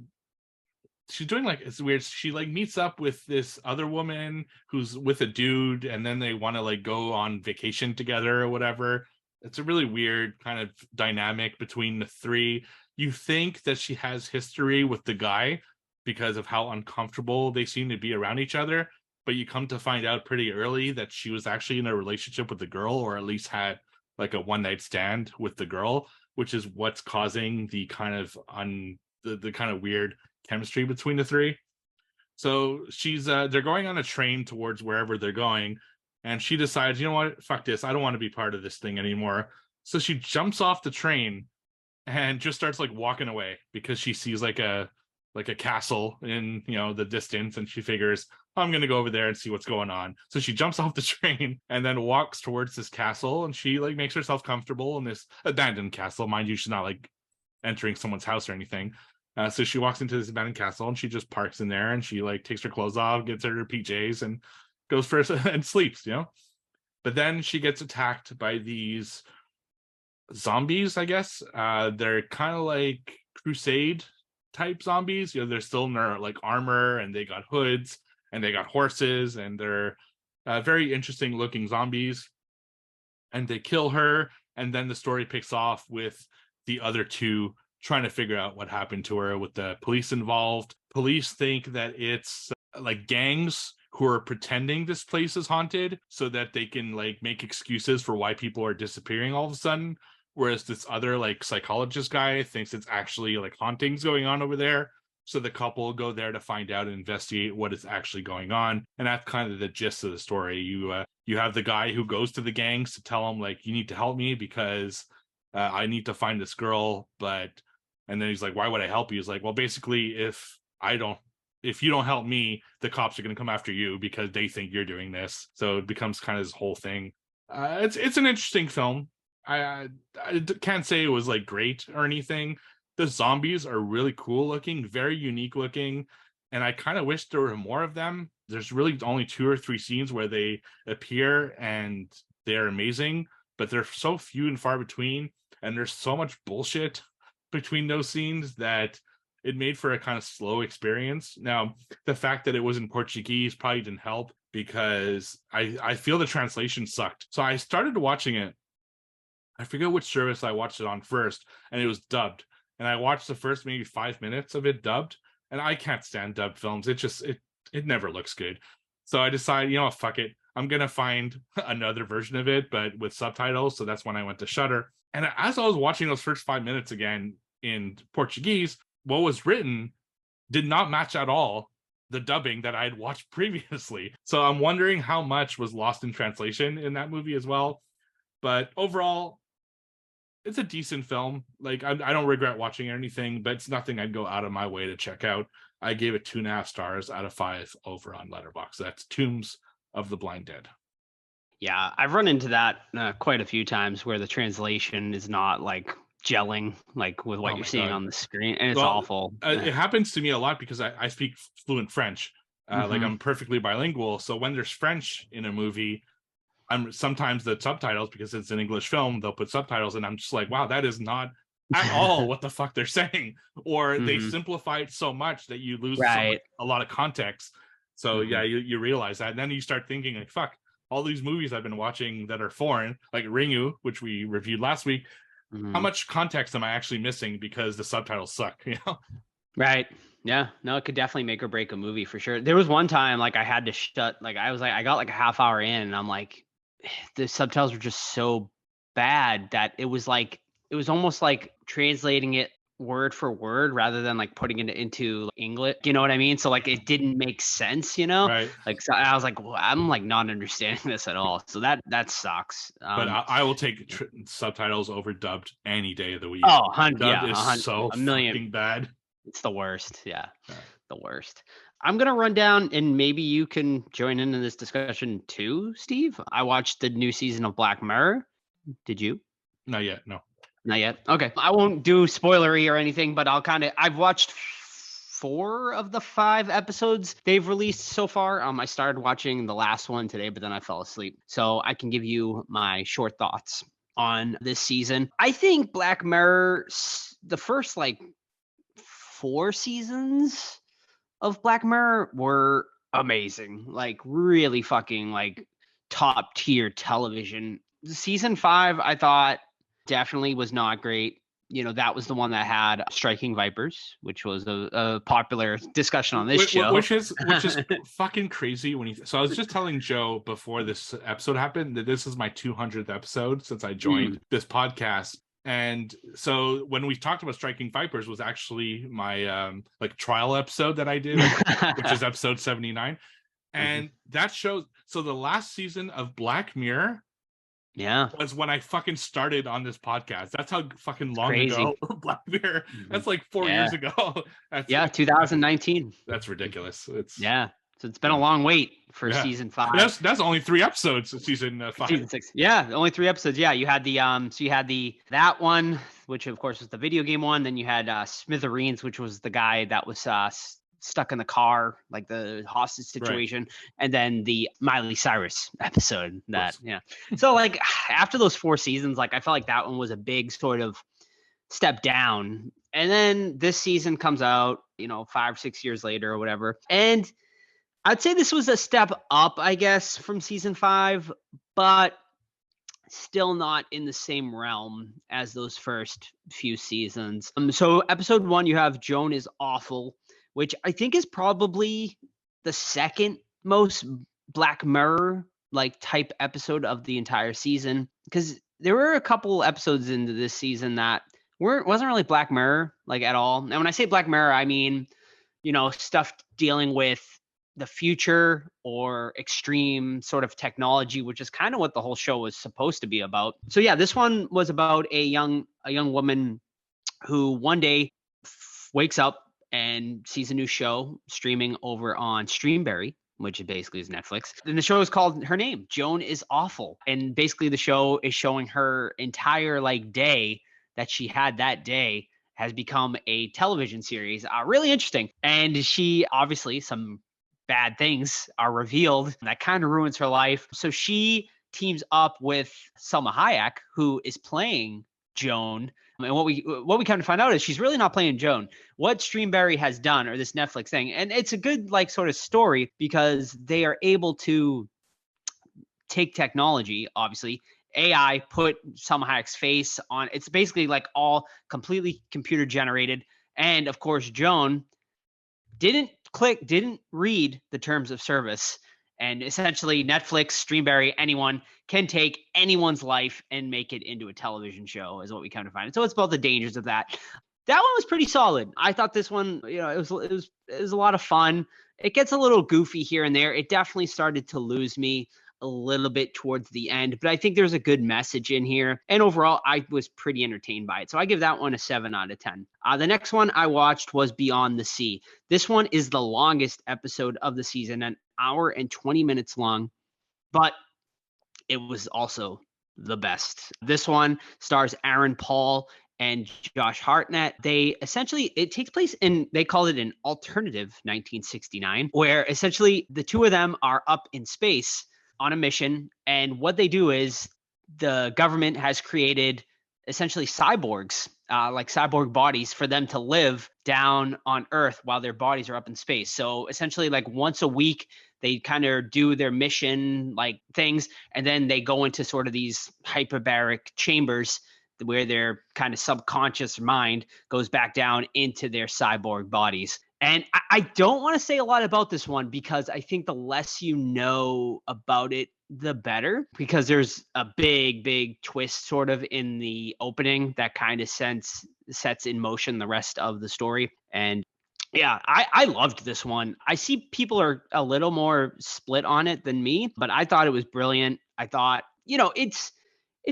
doing like, it's weird. She like meets up with this other woman who's with a dude, and then they want to like go on vacation together or whatever. It's a really weird kind of dynamic between the three. You think that she has history with the guy because of how uncomfortable they seem to be around each other, but you come to find out pretty early that she was actually in a relationship with the girl, or at least had like a one-night stand with the girl, which is what's causing the kind of the kind of weird chemistry between the three. So she's they're going on a train towards wherever they're going, and she decides, you know what, fuck this, I don't want to be part of this thing anymore. So she jumps off the train and just starts like walking away because she sees like a castle in the distance, and she figures, I'm gonna go over there and see what's going on. So she jumps off the train and then walks towards this castle, and she like makes herself comfortable in this abandoned castle. Mind you, she's not like entering someone's house or anything. So she walks into this abandoned castle, and she just parks in there, and she like takes her clothes off, gets her PJs, and goes first and sleeps. But then she gets attacked by these zombies, I guess. They're kind of like crusade type zombies. They're still in their like armor, and they got hoods, and they got horses, and they're very interesting looking zombies. And they kill her, and then the story picks off with the other two trying to figure out what happened to her, with the police involved. Police think that it's like gangs who are pretending this place is haunted so that they can like make excuses for why people are disappearing all of a sudden, whereas this other like psychologist guy thinks it's actually like hauntings going on over there. So the couple go there to find out and investigate what is actually going on. And that's kind of the gist of the story. You have the guy who goes to the gangs to tell them like, you need to help me because I need to find this girl. And then he's like, why would I help you? He's like, well, basically, if you don't help me, the cops are going to come after you because they think you're doing this. So it becomes kind of this whole thing. It's an interesting film. I can't say it was like great or anything. The zombies are really cool looking, very unique looking, and I kind of wish there were more of them. There's really only 2 or 3 scenes where they appear, and they're amazing, but they're so few and far between, and there's so much bullshit between those scenes that it made for a kind of slow experience. Now, the fact that it was in Portuguese probably didn't help, because I feel the translation sucked. So I started watching it. I forget which service I watched it on first, and it was dubbed. And I watched the first maybe 5 minutes of it dubbed, and I can't stand dubbed films. It never looks good. So I decided, fuck it. I'm going to find another version of it, but with subtitles. So that's when I went to Shudder. And as I was watching those first 5 minutes again in Portuguese, what was written did not match at all the dubbing that I had watched previously. So I'm wondering how much was lost in translation in that movie as well. But overall, it's a decent film. Like, I don't regret watching anything, but it's nothing I'd go out of my way to check out. I gave it 2.5 stars out of 5 over on Letterboxd. That's Tombs of the Blind Dead. Yeah, I've run into that quite a few times where the translation is not like gelling like with what you're seeing on the screen, and it's awful. It happens to me a lot because I speak fluent French. Like, I'm perfectly bilingual. So when there's French in a movie, I'm sometimes the subtitles, because it's an English film, they'll put subtitles, and I'm just like, wow, that is not at all what the fuck they're saying. Or they simplify it so much that you lose a lot of context. So yeah, you realize that, and then you start thinking like, fuck, all these movies I've been watching that are foreign, like Ringu, which we reviewed last week, how much context am I actually missing because the subtitles suck? Right. Yeah, no, it could definitely make or break a movie for sure. There was one time like I had to shut, like I was like, I got like a half hour in, and I'm like, the subtitles were just so bad that it was almost like translating it word for word rather than like putting it into English. You know what I mean? So like it didn't make sense, Right. Like so I was like, well, I'm like not understanding this at all. So that sucks. But I will take subtitles over dubbed any day of the week. Oh, Dubbed yeah, is so a million. fucking bad. It's the worst. Yeah, Yeah. the worst. I'm going to run down and maybe you can join in this discussion too, Steve. I watched the new season of Black Mirror. Did you? Not yet. No. Not yet. Okay. I won't do spoilery or anything, but I've watched 4 of the 5 episodes they've released so far. I started watching the last one today, but then I fell asleep. So I can give you my short thoughts on this season. I think Black Mirror, the first like 4 seasons of Black Mirror were amazing. Like really fucking like top tier television. Season 5, I thought definitely was not great. That was the one that had Striking Vipers, which was a popular discussion on this show. Which is fucking crazy so I was just telling Joe before this episode happened that this is my 200th episode since I joined this podcast. And so when we talked about Striking Vipers was actually my like trial episode that I did, which is episode 79. And that shows, so the last season of Black Mirror was when I fucking started on this podcast. That's how fucking long ago Black Mirror. That's like 4 years ago. 2019. That's ridiculous. So it's been a long wait for season 5. That's only 3 episodes of season 5. Season 6. Yeah, only 3 episodes. Yeah, you had that one, which of course was the video game one. Then you had Smithereens, which was the guy that was stuck in the car, like the hostage situation, right. And then the Miley Cyrus episode. So like after those 4 seasons, like I felt like that one was a big sort of step down. And then this season comes out, 5, 6 years later or whatever, and I'd say this was a step up, I guess, from season 5, but still not in the same realm as those first few seasons. So episode 1, you have Joan is Awful, which I think is probably the second most Black Mirror like type episode of the entire season, because there were a couple episodes into this season that wasn't really Black Mirror like at all. And when I say Black Mirror, I mean, stuff dealing with the future or extreme sort of technology, which is kind of what the whole show was supposed to be about. So yeah, this one was about a young woman who one day wakes up and sees a new show streaming over on Streamberry, which basically is Netflix. And the show is called her name, Joan is Awful. And basically the show is showing her entire like day that she had that day has become a television series. Really interesting. And she obviously some bad things are revealed that kind of ruins her life. So she teams up with Salma Hayek, who is playing Joan. And what we come to find out is she's really not playing Joan. What Streamberry has done, or this Netflix thing, and it's a good like sort of story because they are able to take technology, obviously, AI, put Salma Hayek's face on. It's basically like all completely computer generated. And of course, Joan didn't read the terms of service. And essentially Netflix, Streamberry, anyone can take anyone's life and make it into a television show is what we come to find. So it's about the dangers of that. That one was pretty solid. I thought this one, it was a lot of fun. It gets a little goofy here and there. It definitely started to lose me a little bit towards the end, but I think there's a good message in here. And overall, I was pretty entertained by it. So I give that one a 7 out of 10. The next one I watched was Beyond the Sea. This one is the longest episode of the season, an hour and 20 minutes long, but it was also the best. This one stars Aaron Paul and Josh Hartnett. It takes place they call it an alternative 1969, where essentially the two of them are up in space on a mission. And what they do is the government has created essentially cyborgs, like cyborg bodies for them to live down on Earth while their bodies are up in space. So essentially like once a week, they kind of do their mission like things. And then they go into sort of these hyperbaric chambers where their kind of subconscious mind goes back down into their cyborg bodies. And I don't want to say a lot about this one because I think the less you know about it, the better, because there's a big twist sort of in the opening that kind of sets in motion the rest of the story. And yeah, I loved this one. I see people are a little more split on it than me, but I thought it was brilliant. I thought, it's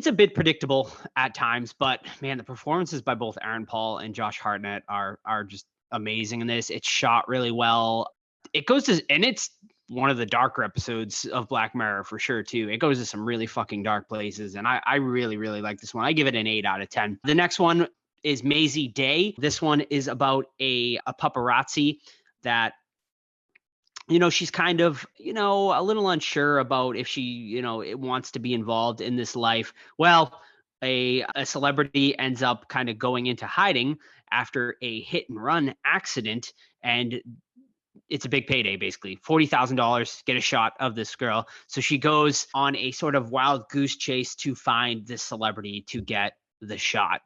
a bit predictable at times, but man, the performances by both Aaron Paul and Josh Hartnett are just amazing in this. It's shot really well. And it's one of the darker episodes of Black Mirror for sure too. It goes to some really fucking dark places, and I really like this one. I give it an 8 out of 10. The next one is Maisie Day. This one is about a paparazzi that, she's kind of, a little unsure about if she, wants to be involved in this life. Well, a celebrity ends up kind of going into hiding after a hit and run accident, and it's a big payday, basically $40,000, get a shot of this girl. So she goes on a sort of wild goose chase to find this celebrity to get the shot.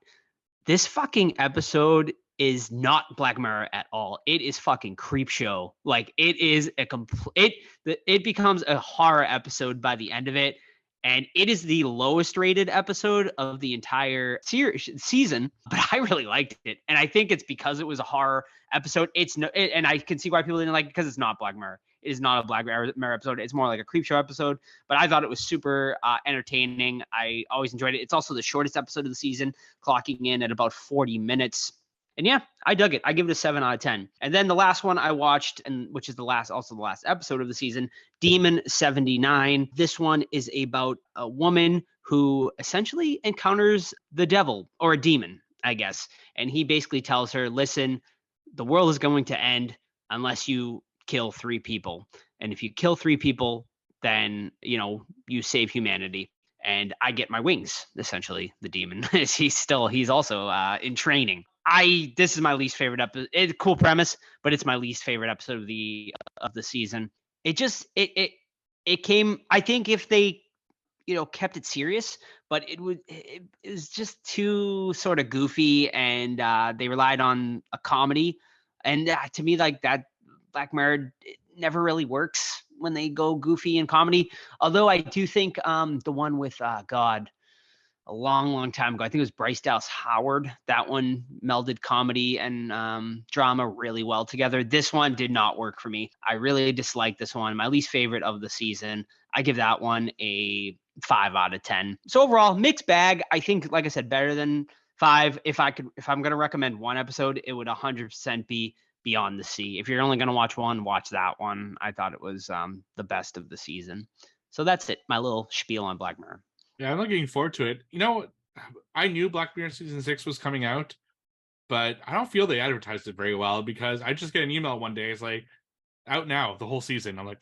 This fucking episode is not Black Mirror at all. It is fucking Creepshow. Like, it is it becomes a horror episode by the end of it. And it is the lowest rated episode of the entire season, but I really liked it. And I think it's because it was a horror episode. And I can see why people didn't like it, because it's not Black Mirror. It is not a Black Mirror episode. It's more like a Creepshow episode, but I thought it was super entertaining. I always enjoyed it. It's also the shortest episode of the season, clocking in at about 40 minutes. And yeah, I dug it. I give it a 7 out of 10. And then the last one I watched, and which is the last episode of the season, Demon 79. This one is about a woman who essentially encounters the devil, or a demon, I guess. And he basically tells her, listen, the world is going to end unless you kill 3 people. And if you kill 3 people, then, you save humanity. And I get my wings, essentially, the demon. he's also in training. This is my least favorite episode. It's a cool premise, but it's my least favorite episode of the season. It came, I think, if they, kept it serious, but it was just too sort of goofy, and they relied on a comedy. And to me, like, that Black Mirror, it never really works when they go goofy and comedy. Although I do think the one with a long time ago, I think it was Bryce Dallas Howard, that one melded comedy and drama really well together. This one did not work for me. I really disliked this one. My least favorite of the season. I give that one a 5 out of 10. So overall, mixed bag. I think, like I said, better than 5. If I'm going to recommend one episode, it would 100% be Beyond the Sea. If you're only going to watch one, watch that one. I thought it was the best of the season. So that's it. My little spiel on Black Mirror. Yeah, I'm looking forward to it. I knew Black Mirror season 6 was coming out, but I don't feel they advertised it very well, because I just get an email one day. It's like, out now, the whole season. I'm like,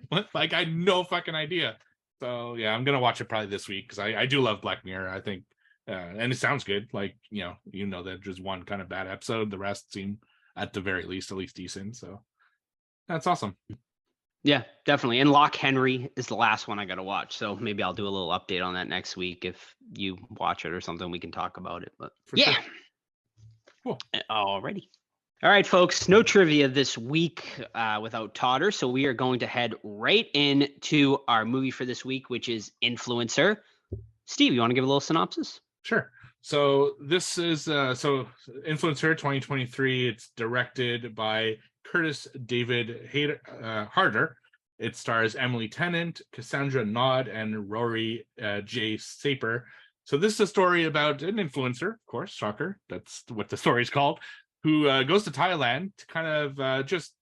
what? Like, I had no fucking idea. So yeah, I'm gonna watch it probably this week, because I do love Black Mirror. I think, and it sounds good. Like, that there's one kind of bad episode. The rest seem, at the very least, at least decent. So that's awesome. Yeah, definitely. And Lock Henry is the last one I got to watch. So maybe I'll do a little update on that next week. If you watch it or something, we can talk about it. But yeah. Sure. Cool. Alrighty. All right, folks. No trivia this week without Totter. So we are going to head right into our movie for this week, which is Influencer. Steve, you want to give a little synopsis? Sure. So this is Influencer 2023. It's directed by Curtis David Harder. It stars Emily Tennant, Cassandra Nod, and Rory J. Saper. So this is a story about an influencer, of course, shocker, that's what the story is called, who goes to Thailand to kind of just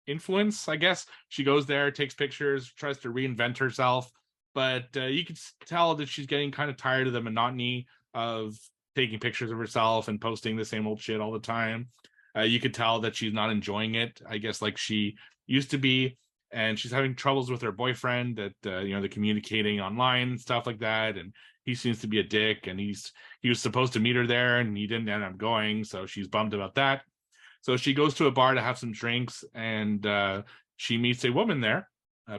influence, I guess. She goes there, takes pictures, tries to reinvent herself, but you can tell that she's getting kind of tired of the monotony of taking pictures of herself and posting the same old shit all the time. You could tell that she's not enjoying it, I guess, like she used to be, and she's having troubles with her boyfriend, that they're communicating online and stuff like that, and he seems to be a dick, and he was supposed to meet her there, and he didn't end up going, so she's bummed about that. So she goes to a bar to have some drinks, and she meets a woman there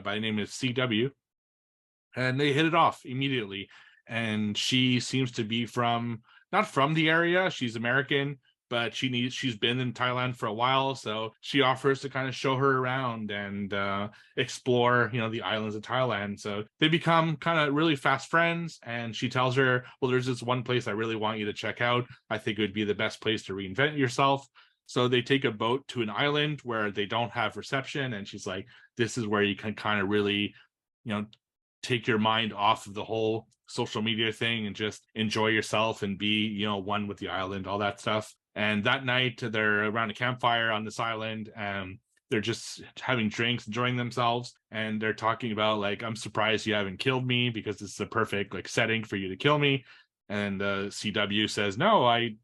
by the name of CW, and they hit it off immediately. And she seems to be not from the area. She's American, but she's been in Thailand for a while, so she offers to kind of show her around and explore, the islands of Thailand. So they become kind of really fast friends, and she tells her, well, there's this one place I really want you to check out. I think it would be the best place to reinvent yourself. So they take a boat to an island where they don't have reception, and she's like, this is where you can kind of really, take your mind off of the whole social media thing and just enjoy yourself and be, one with the island, all that stuff. And that night they're around a campfire on this island, and they're just having drinks, enjoying themselves. And they're talking about like, I'm surprised you haven't killed me, because this is a perfect like setting for you to kill me. And CW says, no, I'm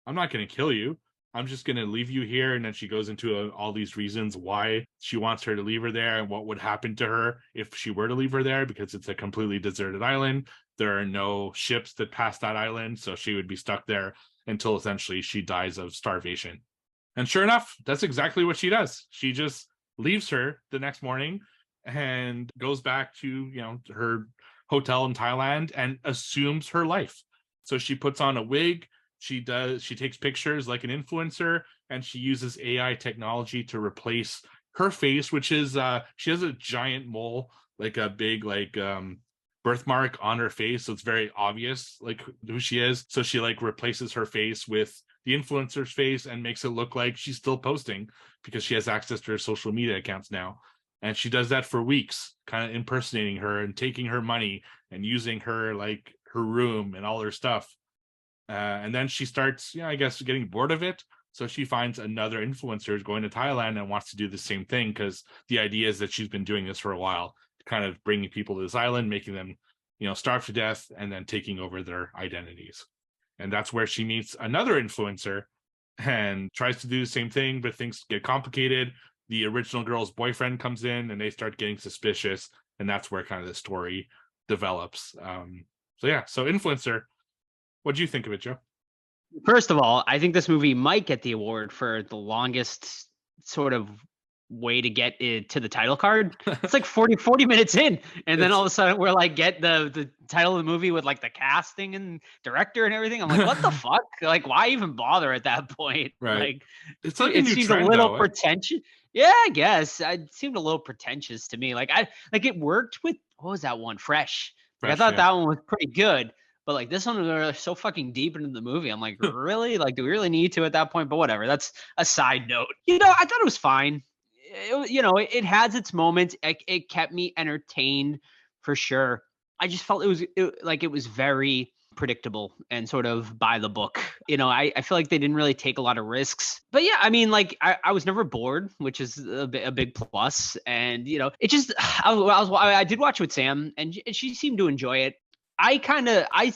not going to kill you. I'm just going to leave you here. And then she goes into all these reasons why she wants her to leave her there and what would happen to her if she were to leave her there, because it's a completely deserted island. There are no ships that pass that island, so she would be stuck there until essentially she dies of starvation. And sure enough, that's exactly what she does. She just leaves her the next morning and goes back to, her hotel in Thailand and assumes her life. So she puts on a wig. She takes pictures like an influencer, and she uses AI technology to replace her face, which is she has a giant mole, like a big birthmark on her face, so it's very obvious like who she is. So she like replaces her face with the influencer's face and makes it look like she's still posting, because she has access to her social media accounts now. And she does that for weeks, kind of impersonating her and taking her money and using her like her room and all her stuff. And then she starts, I guess, getting bored of it. So she finds another influencer who's going to Thailand and wants to do the same thing, because the idea is that she's been doing this for a while, kind of bringing people to this island, making them, starve to death, and then taking over their identities. And that's where she meets another influencer and tries to do the same thing, but things get complicated. The original girl's boyfriend comes in and they start getting suspicious. And that's where kind of the story develops. So influencer. What do you think of it, Joe? First of all, I think this movie might get the award for the longest sort of way to get it to the title card. It's like 40 minutes in, and then all of a sudden we're like, get the title of the movie with like the casting and director and everything. I'm like, what the fuck? Like, why even bother at that point? Right. Like, it's like it seems a little pretentious. Yeah, I guess it seemed a little pretentious to me. Like it worked with, what was that one? Fresh. I thought that one was pretty good. But like this one was so fucking deep into the movie. I'm like, really? Like, do we really need to at that point? But whatever. That's a side note. I thought it was fine. It has its moments. It kept me entertained for sure. I just felt it was very predictable and sort of by the book. I feel like they didn't really take a lot of risks. But yeah, I mean, like I was never bored, which is a big plus. And it just I did watch it with Sam, and she seemed to enjoy it. I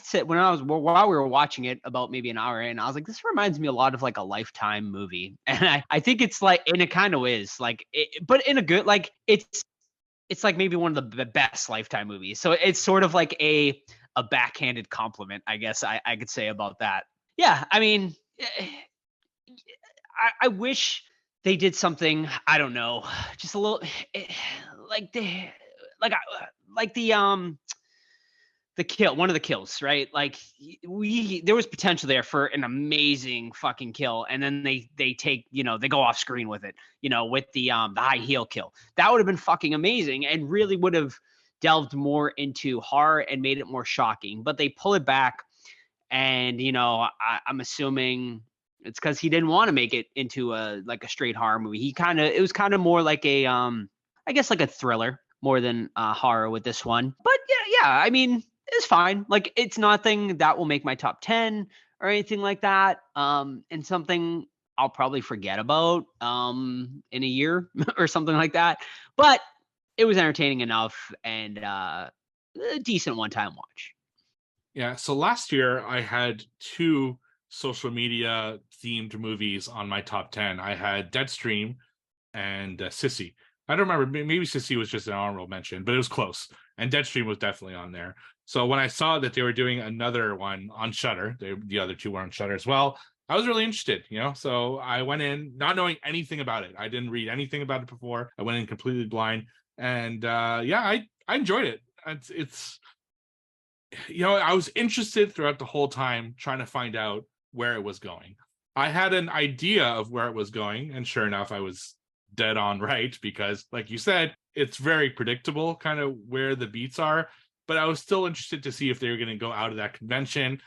said while we were watching it about maybe an hour in, I was like, this reminds me a lot of like a Lifetime movie. And I think it's like, and it kind of is like, but in a good, like it's like maybe one of the best Lifetime movies. So it's sort of like a backhanded compliment, I guess I could say about that. Yeah. I mean, I wish they did something, I don't know, just a little one of the kills, right? Like there was potential there for an amazing fucking kill, and then they take, they go off screen with it, with the high heel kill. That would have been fucking amazing and really would have delved more into horror and made it more shocking. But they pull it back, and I'm assuming it's because he didn't want to make it into a straight horror movie. It was kind of more like a I guess like a thriller more than horror with this one. But yeah, I mean, it's fine. Like, it's nothing that will make my top 10 or anything like that. And something I'll probably forget about in a year or something like that. But it was entertaining enough and a decent one-time watch. Yeah. So last year I had 2 social media themed movies on my top 10. I had Deadstream and Sissy. I don't remember. Maybe Sissy was just an honorable mention, but it was close. And Deadstream was definitely on there. So when I saw that they were doing another one on Shudder, the other 2 were on Shudder as well, I was really interested, So I went in not knowing anything about it. I didn't read anything about it before. I went in completely blind. And I enjoyed it. It's I was interested throughout the whole time trying to find out where it was going. I had an idea of where it was going, and sure enough, I was dead on right, because like you said, it's very predictable kind of where the beats are. But I was still interested to see if they were going to go out of that convention,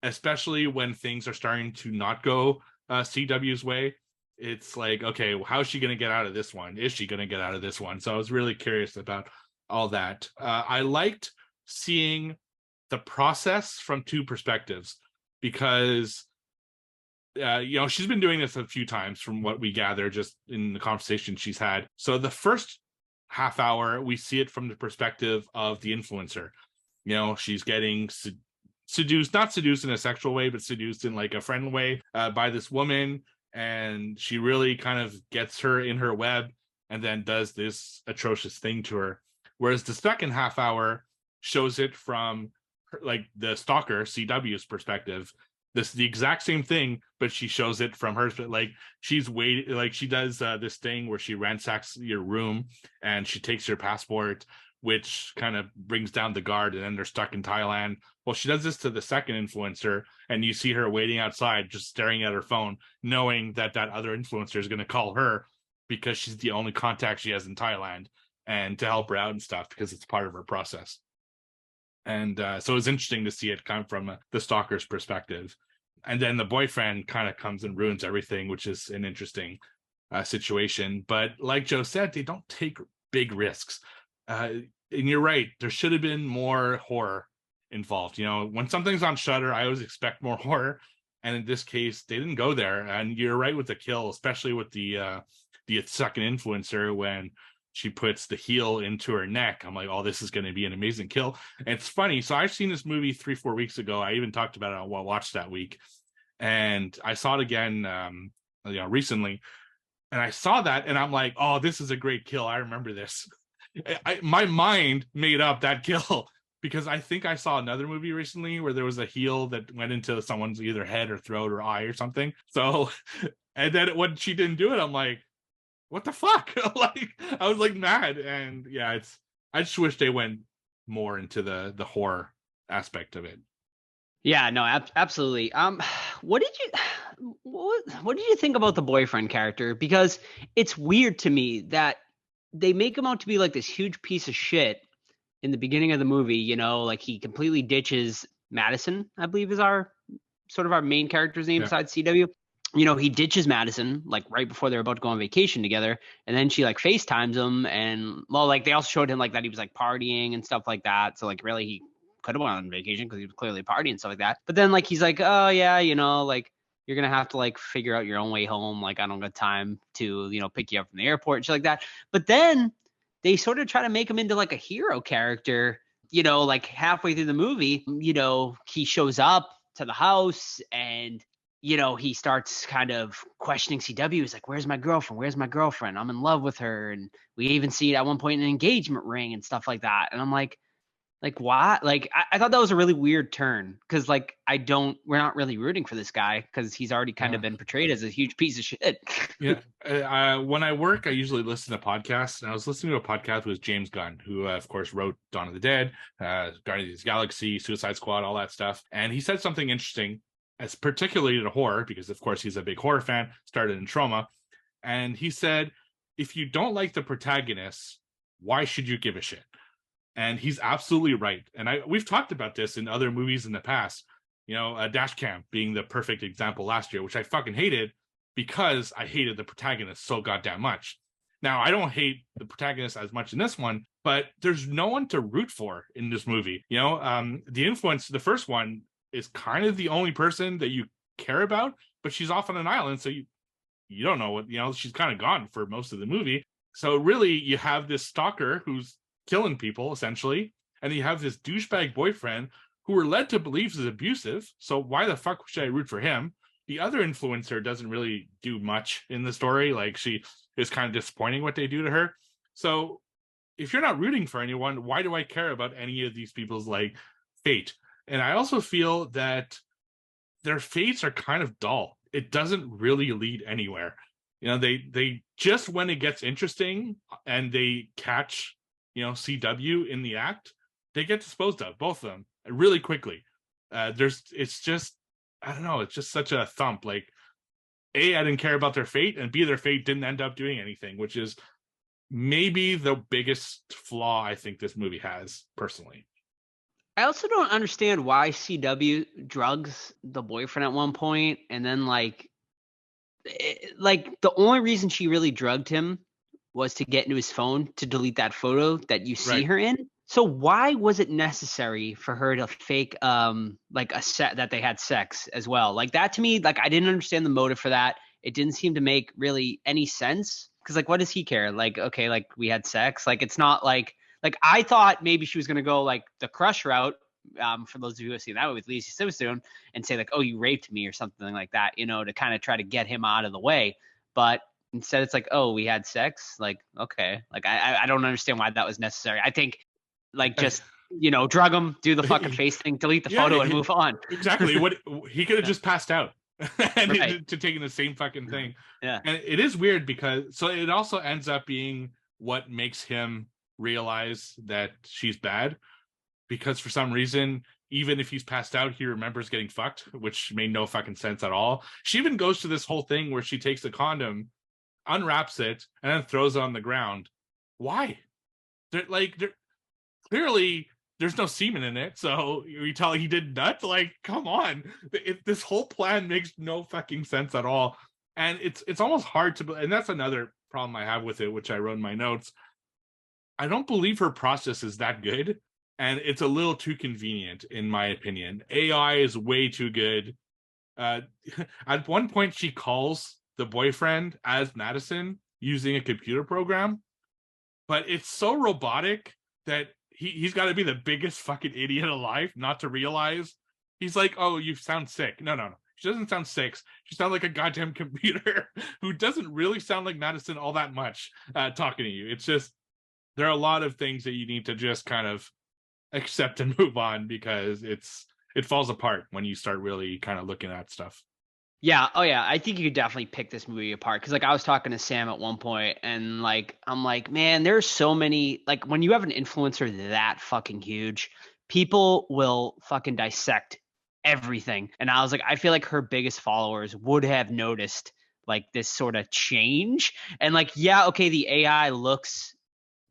especially when things are starting to not go CW's way. It's like, okay, well, how's she going to get out of this one? Is she going to get out of this one? So I was really curious about all that. I liked seeing the process from two perspectives, because she's been doing this a few times from what we gather just in the conversation she's had. So the first half hour, we see it from the perspective of the influencer. She's getting seduced, not seduced in a sexual way, but seduced in like a friendly way by this woman. And she really kind of gets her in her web and then does this atrocious thing to her. Whereas the second half hour shows it from like the stalker CW's perspective. This the exact same thing, but she shows it from her, like she's waiting, like she does this thing where she ransacks your room and she takes your passport, which kind of brings down the guard, and then they're stuck in Thailand. Well, she does this to the second influencer, and you see her waiting outside just staring at her phone, knowing that that other influencer is going to call her because she's the only contact she has in Thailand, and to help her out and stuff, because it's part of her process. And so it's interesting to see it come from the stalker's perspective. And then the boyfriend kind of comes and ruins everything, which is an interesting situation. But like Joe said, they don't take big risks. And you're right, there should have been more horror involved. When something's on Shudder, I always expect more horror. And in this case, they didn't go there. And you're right with the kill, especially with the second influencer, when she puts the heel into her neck. I'm like, oh, this is going to be an amazing kill. And it's funny. So I've seen this movie 3-4 weeks ago. I even talked about it on What Watch that week. And I saw it again recently. And I saw that and I'm like, oh, this is a great kill. I remember this. My mind made up that kill because I think I saw another movie recently where there was a heel that went into someone's either head or throat or eye or something. So, and then when she didn't do it, I'm like, what the fuck? Like, I was like mad. And yeah, I just wish they went more into the horror aspect of it. Yeah, no, absolutely. What did you think about the boyfriend character? Because it's weird to me that they make him out to be like this huge piece of shit in the beginning of the movie. Like he completely ditches Madison, I believe is our main character's name besides CW. He ditches Madison like right before they're about to go on vacation together, and then she like FaceTimes him, and well, like they also showed him like that he was like partying and stuff like that. So like really he could have went on vacation because he was clearly partying and stuff like that. But then like he's like, oh yeah, like you're gonna have to like figure out your own way home. Like I don't got time to pick you up from the airport and shit like that. But then they sort of try to make him into like a hero character. Like halfway through the movie, he shows up to the house and he starts kind of questioning CW. He's like, where's my girlfriend? Where's my girlfriend? I'm in love with her. And we even see it at one point an engagement ring and stuff like that. And I'm like, what? Like, I thought that was a really weird turn because, like, we're not really rooting for this guy because he's already kind of been portrayed as a huge piece of shit. Yeah. When I work, I usually listen to podcasts. And I was listening to a podcast with James Gunn, who, of course, wrote Dawn of the Dead, Guardians of the Galaxy, Suicide Squad, all that stuff. And he said something interesting, as particularly to horror, because, of course, he's a big horror fan, started in Trauma. And he said, if you don't like the protagonist, why should you give a shit? And he's absolutely right. And we've talked about this in other movies in the past, Dashcam being the perfect example last year, which I fucking hated because I hated the protagonist so goddamn much. Now, I don't hate the protagonist as much in this one, but there's no one to root for in this movie. The influence, the first one, is kind of the only person that you care about, but she's off on an island. So you don't know what, she's kind of gone for most of the movie. So really you have this stalker who's killing people essentially, and you have this douchebag boyfriend who we're led to believe is abusive. So why the fuck should I root for him? The other influencer doesn't really do much in the story. Like, she is kind of disappointing what they do to her. So if you're not rooting for anyone, why do I care about any of these people's like fate? And I also feel that their fates are kind of dull. It doesn't really lead anywhere. They just, when it gets interesting and they catch CW in the act, they get disposed of, both of them, really quickly. It's just, I don't know, it's just such a thump. Like, A, I didn't care about their fate, and B, their fate didn't end up doing anything, which is maybe the biggest flaw I think this movie has, personally. I also don't understand why CW drugs the boyfriend at one point, and then like the only reason she really drugged him was to get into his phone to delete that photo that you see Right. her in. So why was it necessary for her to fake like a set that they had sex as well? Like that to me, like I didn't understand the motive for that. It didn't seem to make really any sense. Cause like what does he care? Like, okay, like we had sex. Like it's not like I thought maybe she was gonna go like the crush route. For those of you who have seen that movie with Lisa Simpson and say like, oh, you raped me or something like that, you know, to kind of try to get him out of the way. But instead it's like, oh, we had sex. Like, okay. Like I don't understand why that was necessary. I think like just, you know, drug him, do the fucking face thing, delete the photo and move on. Exactly. What he could have just passed out and Right. to taking the same fucking thing. Yeah. And it is weird because so it also ends up being what makes him realize that she's bad, because for some reason, even if he's passed out, he remembers getting fucked, which made no fucking sense at all. She even goes to this whole thing where she takes the condom, unwraps it, and then throws it on the ground. Why? Clearly there's no semen in it, so you tell he did nut? Like, come on. This whole plan makes no fucking sense at all. And it's almost hard to, and that's another problem I have with it, which I wrote in my notes. I don't believe her process is that good, and it's a little too convenient, in my opinion. AI is way too good. At one point, she calls the boyfriend as Madison using a computer program, but it's so robotic that he's got to be the biggest fucking idiot alive not to realize. He's like, oh, you sound sick. No. She doesn't sound sick. She sounds like a goddamn computer who doesn't really sound like Madison all that much talking to you. It's just, there are a lot of things that you need to just kind of accept and move on, because it falls apart when you start really kind of looking at stuff. Yeah. Oh, yeah. I think you could definitely pick this movie apart because, like, I was talking to Sam at one point, and like, I'm like, man, there's so many. Like, when you have an influencer that fucking huge, people will fucking dissect everything. And I was like, I feel like her biggest followers would have noticed like this sort of change. And like, yeah, okay, the AI looks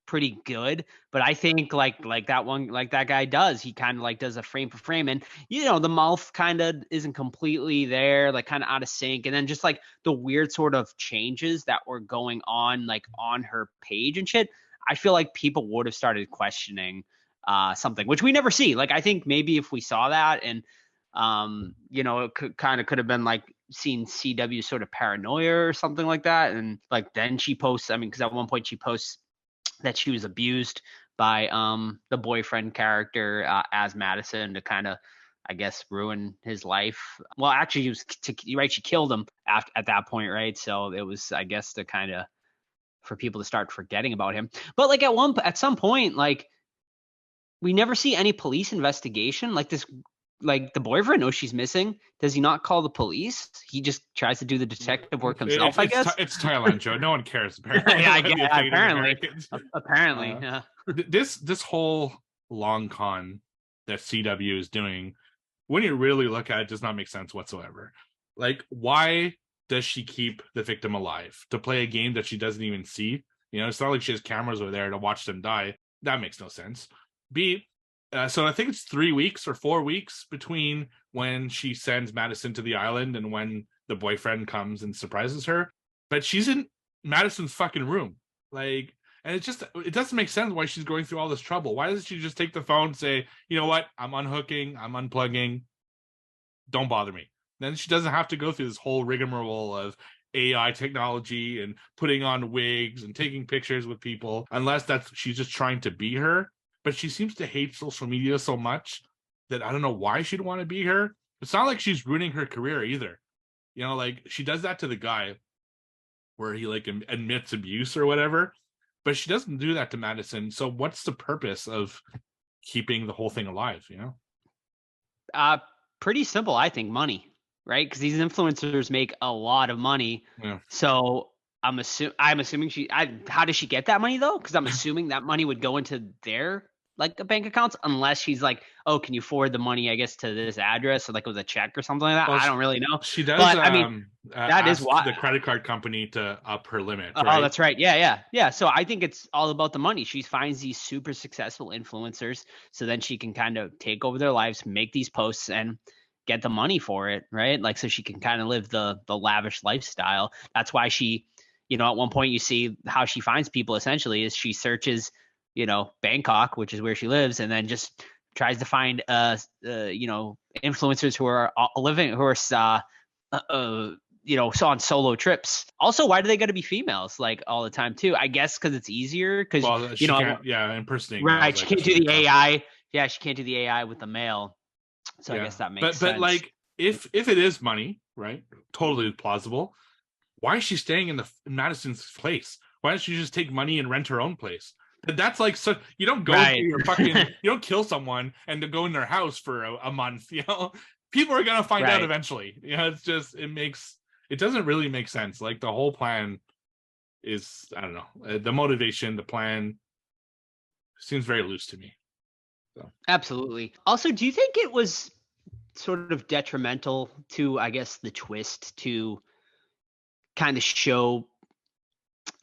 pretty good, but I think like that guy does, he kind of like does a frame for frame, and you know the mouth kind of isn't completely there, like kind of out of sync, and then just like the weird sort of changes that were going on like on her page and shit. I feel like people would have started questioning something, which we never see. Like I think maybe if we saw that, and you know, it could have been like seeing CW sort of paranoia or something like that, and like then she posts, I mean, because at one point she posts that she was abused by the boyfriend character as Madison to kind of, I guess, ruin his life. Well, actually, he was right. She killed him at that point, right? So it was, I guess, to kind of for people to start forgetting about him. But like at some point, like we never see any police investigation. Like this, like the boyfriend knows she's missing. Does he not call the police? He just tries to do the detective work himself, I guess. It's Thailand, Joe. No one cares, apparently. Yeah, apparently. Yeah. This whole long con that CW is doing, when you really look at it, does not make sense whatsoever. Like, why does she keep the victim alive? To play a game that she doesn't even see? You know, it's not like she has cameras over there to watch them die. That makes no sense. B, so I think it's 3 weeks or 4 weeks between when she sends Madison to the island and when the boyfriend comes and surprises her. But she's in Madison's fucking room. Like, and it doesn't make sense why she's going through all this trouble. Why doesn't she just take the phone and say, you know what, I'm unhooking, I'm unplugging, don't bother me. Then she doesn't have to go through this whole rigmarole of AI technology and putting on wigs and taking pictures with people, unless she's just trying to be her. But she seems to hate social media so much that I don't know why she'd want to be her. It's not like she's ruining her career either. You know, like she does that to the guy where he like admits abuse or whatever, but she doesn't do that to Madison. So what's the purpose of keeping the whole thing alive, you know? Pretty simple, I think. Money, right? Because these influencers make a lot of money. Yeah. So I'm assuming how does she get that money though? Because I'm assuming that money would go into their like a bank accounts unless she's like, oh, can you forward the money, I guess, to this address or like with a check or something like that. Well, I don't really know. She does. But I mean, that is ask why the credit card company to up her limit. Oh, Right? that's right. Yeah. So I think it's all about the money. She finds these super successful influencers, so then she can kind of take over their lives, make these posts, and get the money for it, right? Like, so she can kind of live the lavish lifestyle. That's why she, at one point you see how she finds people. Essentially, is she searches, Bangkok, which is where she lives, and then just tries to find influencers who are living, who are so on solo trips. Also, why do they got to be females like all the time too? I guess because it's easier. Because she can't, impersonating. Right, she can't do the AI. Yeah, she can't do the AI with the male. So I guess that makes sense. But like, if it is money, right? Totally plausible. Why is she staying in Madison's place? Why don't she just take money and rent her own place? That's like, so you don't go to your fucking, you don't kill someone and to go in their house for a month. People are gonna find out eventually. It's just, it doesn't really make sense. Like, the whole plan is, I don't know, the motivation, the plan seems very loose to me. So. Absolutely. Also, do you think it was sort of detrimental to, I guess, the twist to kind of show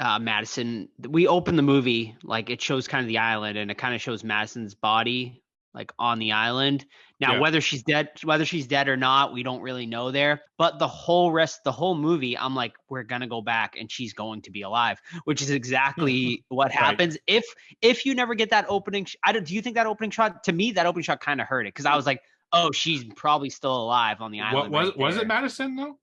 Madison? We open the movie, like, it shows kind of the island, and it kind of shows Madison's body like on the island. Now, whether she's dead or not, we don't really know there. But the whole movie, I'm like, we're gonna go back and she's going to be alive, which is exactly what happens. If you never get that opening, do you think that opening shot? To me, that opening shot kind of hurt it, because I was like, oh, she's probably still alive on the island. Was it Madison though?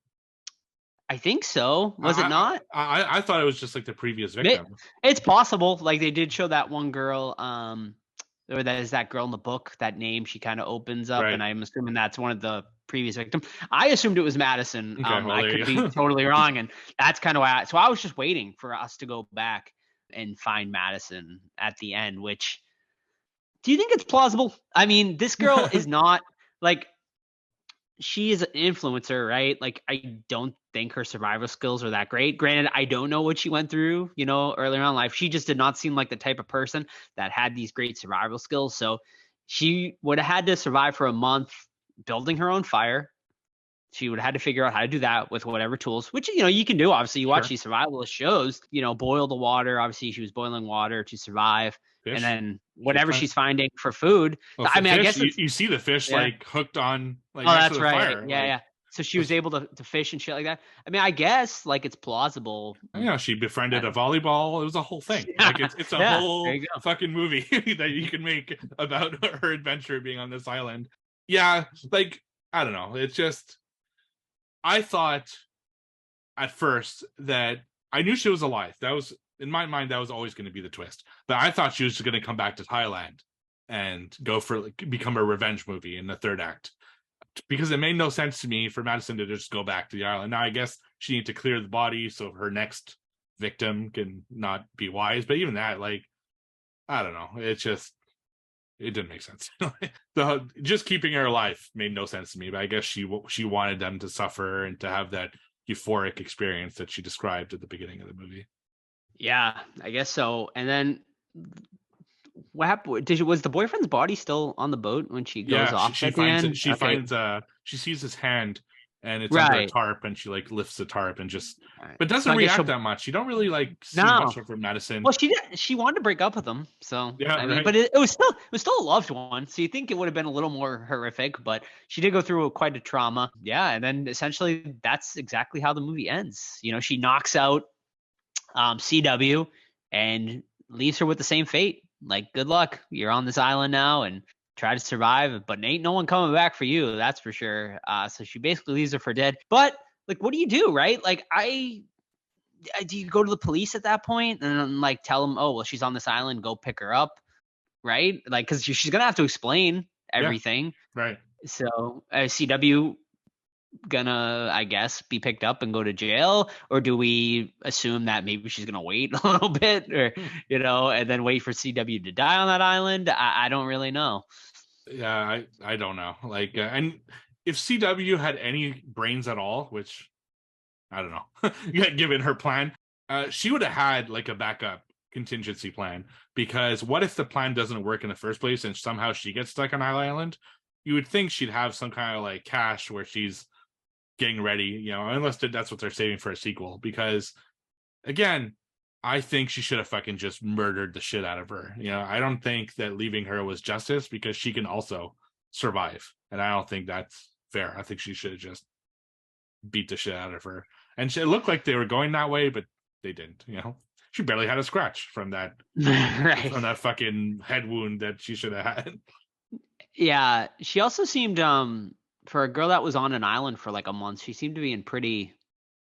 I think so. Was it not? I thought it was just like the previous victim. It's possible. Like, they did show that one girl. Or that is that girl in the book, that name she kind of opens up, and I'm assuming that's one of the previous victims. I assumed it was Madison. Okay, I could be totally wrong, and that's kind of why. So I was just waiting for us to go back and find Madison at the end. Which, do you think it's plausible? I mean, this girl is not like, she is an influencer, right? Like, I don't think her survival skills are that great. Granted, I don't know what she went through, earlier on in life. She just did not seem like the type of person that had these great survival skills. So she would have had to survive for a month building her own fire. She would have had to figure out how to do that with whatever tools, which, you can do. Obviously, you watch these survivalist shows, boil the water. Obviously, she was boiling water to survive. Fish. And then whatever she's finding for food. Well, I mean, fish, I guess you see the fish like hooked on. Like, oh, that's right. Fire. Yeah. So she was able to fish and shit like that. I mean, I guess like it's plausible. She befriended a volleyball. It was a whole thing. Like, it's a whole fucking movie that you can make about her adventure being on this island. Yeah, like, I don't know. It's just, I thought at first that I knew she was alive. That was, in my mind, that was always going to be the twist. But I thought she was just going to come back to Thailand and become a revenge movie in the third act, because it made no sense to me for Madison to just go back to the island. Now, I guess she needs to clear the body so her next victim can not be Wise. But even that, like, I don't know. It didn't make sense. Just keeping her alive made no sense to me. But I guess she wanted them to suffer and to have that euphoric experience that she described at the beginning of the movie. Yeah, I guess so. And then what happened? Was the boyfriend's body still on the boat when she goes off? She finds she sees his hand, and it's under a tarp, and she like lifts the tarp and just, but doesn't react that much. You don't really like see much of Madison. Well, she wanted to break up with him, so but it was still a loved one. So you think it would have been a little more horrific, but she did go through quite a trauma. Yeah, and then essentially that's exactly how the movie ends. She knocks out CW and leaves her with the same fate. Like, good luck, you're on this island now and try to survive, but ain't no one coming back for you, that's for sure. So she basically leaves her for dead. But like, what do you do, right? Like, do you go to the police at that point and like tell them, oh well, she's on this island, go pick her up, right? Like, because she's gonna have to explain everything, right? So CW gonna, I guess, be picked up and go to jail, or do we assume that maybe she's gonna wait a little bit, or and then wait for CW to die on that island? I don't really know. Yeah, I don't know. Like, and if CW had any brains at all, which I don't know, given her plan, she would have had like a backup contingency plan, because what if the plan doesn't work in the first place and somehow she gets stuck on Island? You would think she'd have some kind of like cache where she's getting ready, unless that's what they're saving for a sequel. Because again, I think she should have fucking just murdered the shit out of her. I don't think that leaving her was justice, because she can also survive, and I don't think that's fair. I think she should have just beat the shit out of her. And it looked like they were going that way, but they didn't. She barely had a scratch from that Right. from that fucking head wound that she should have had. Yeah, she also seemed for a girl that was on an island for like a month, she seemed to be in pretty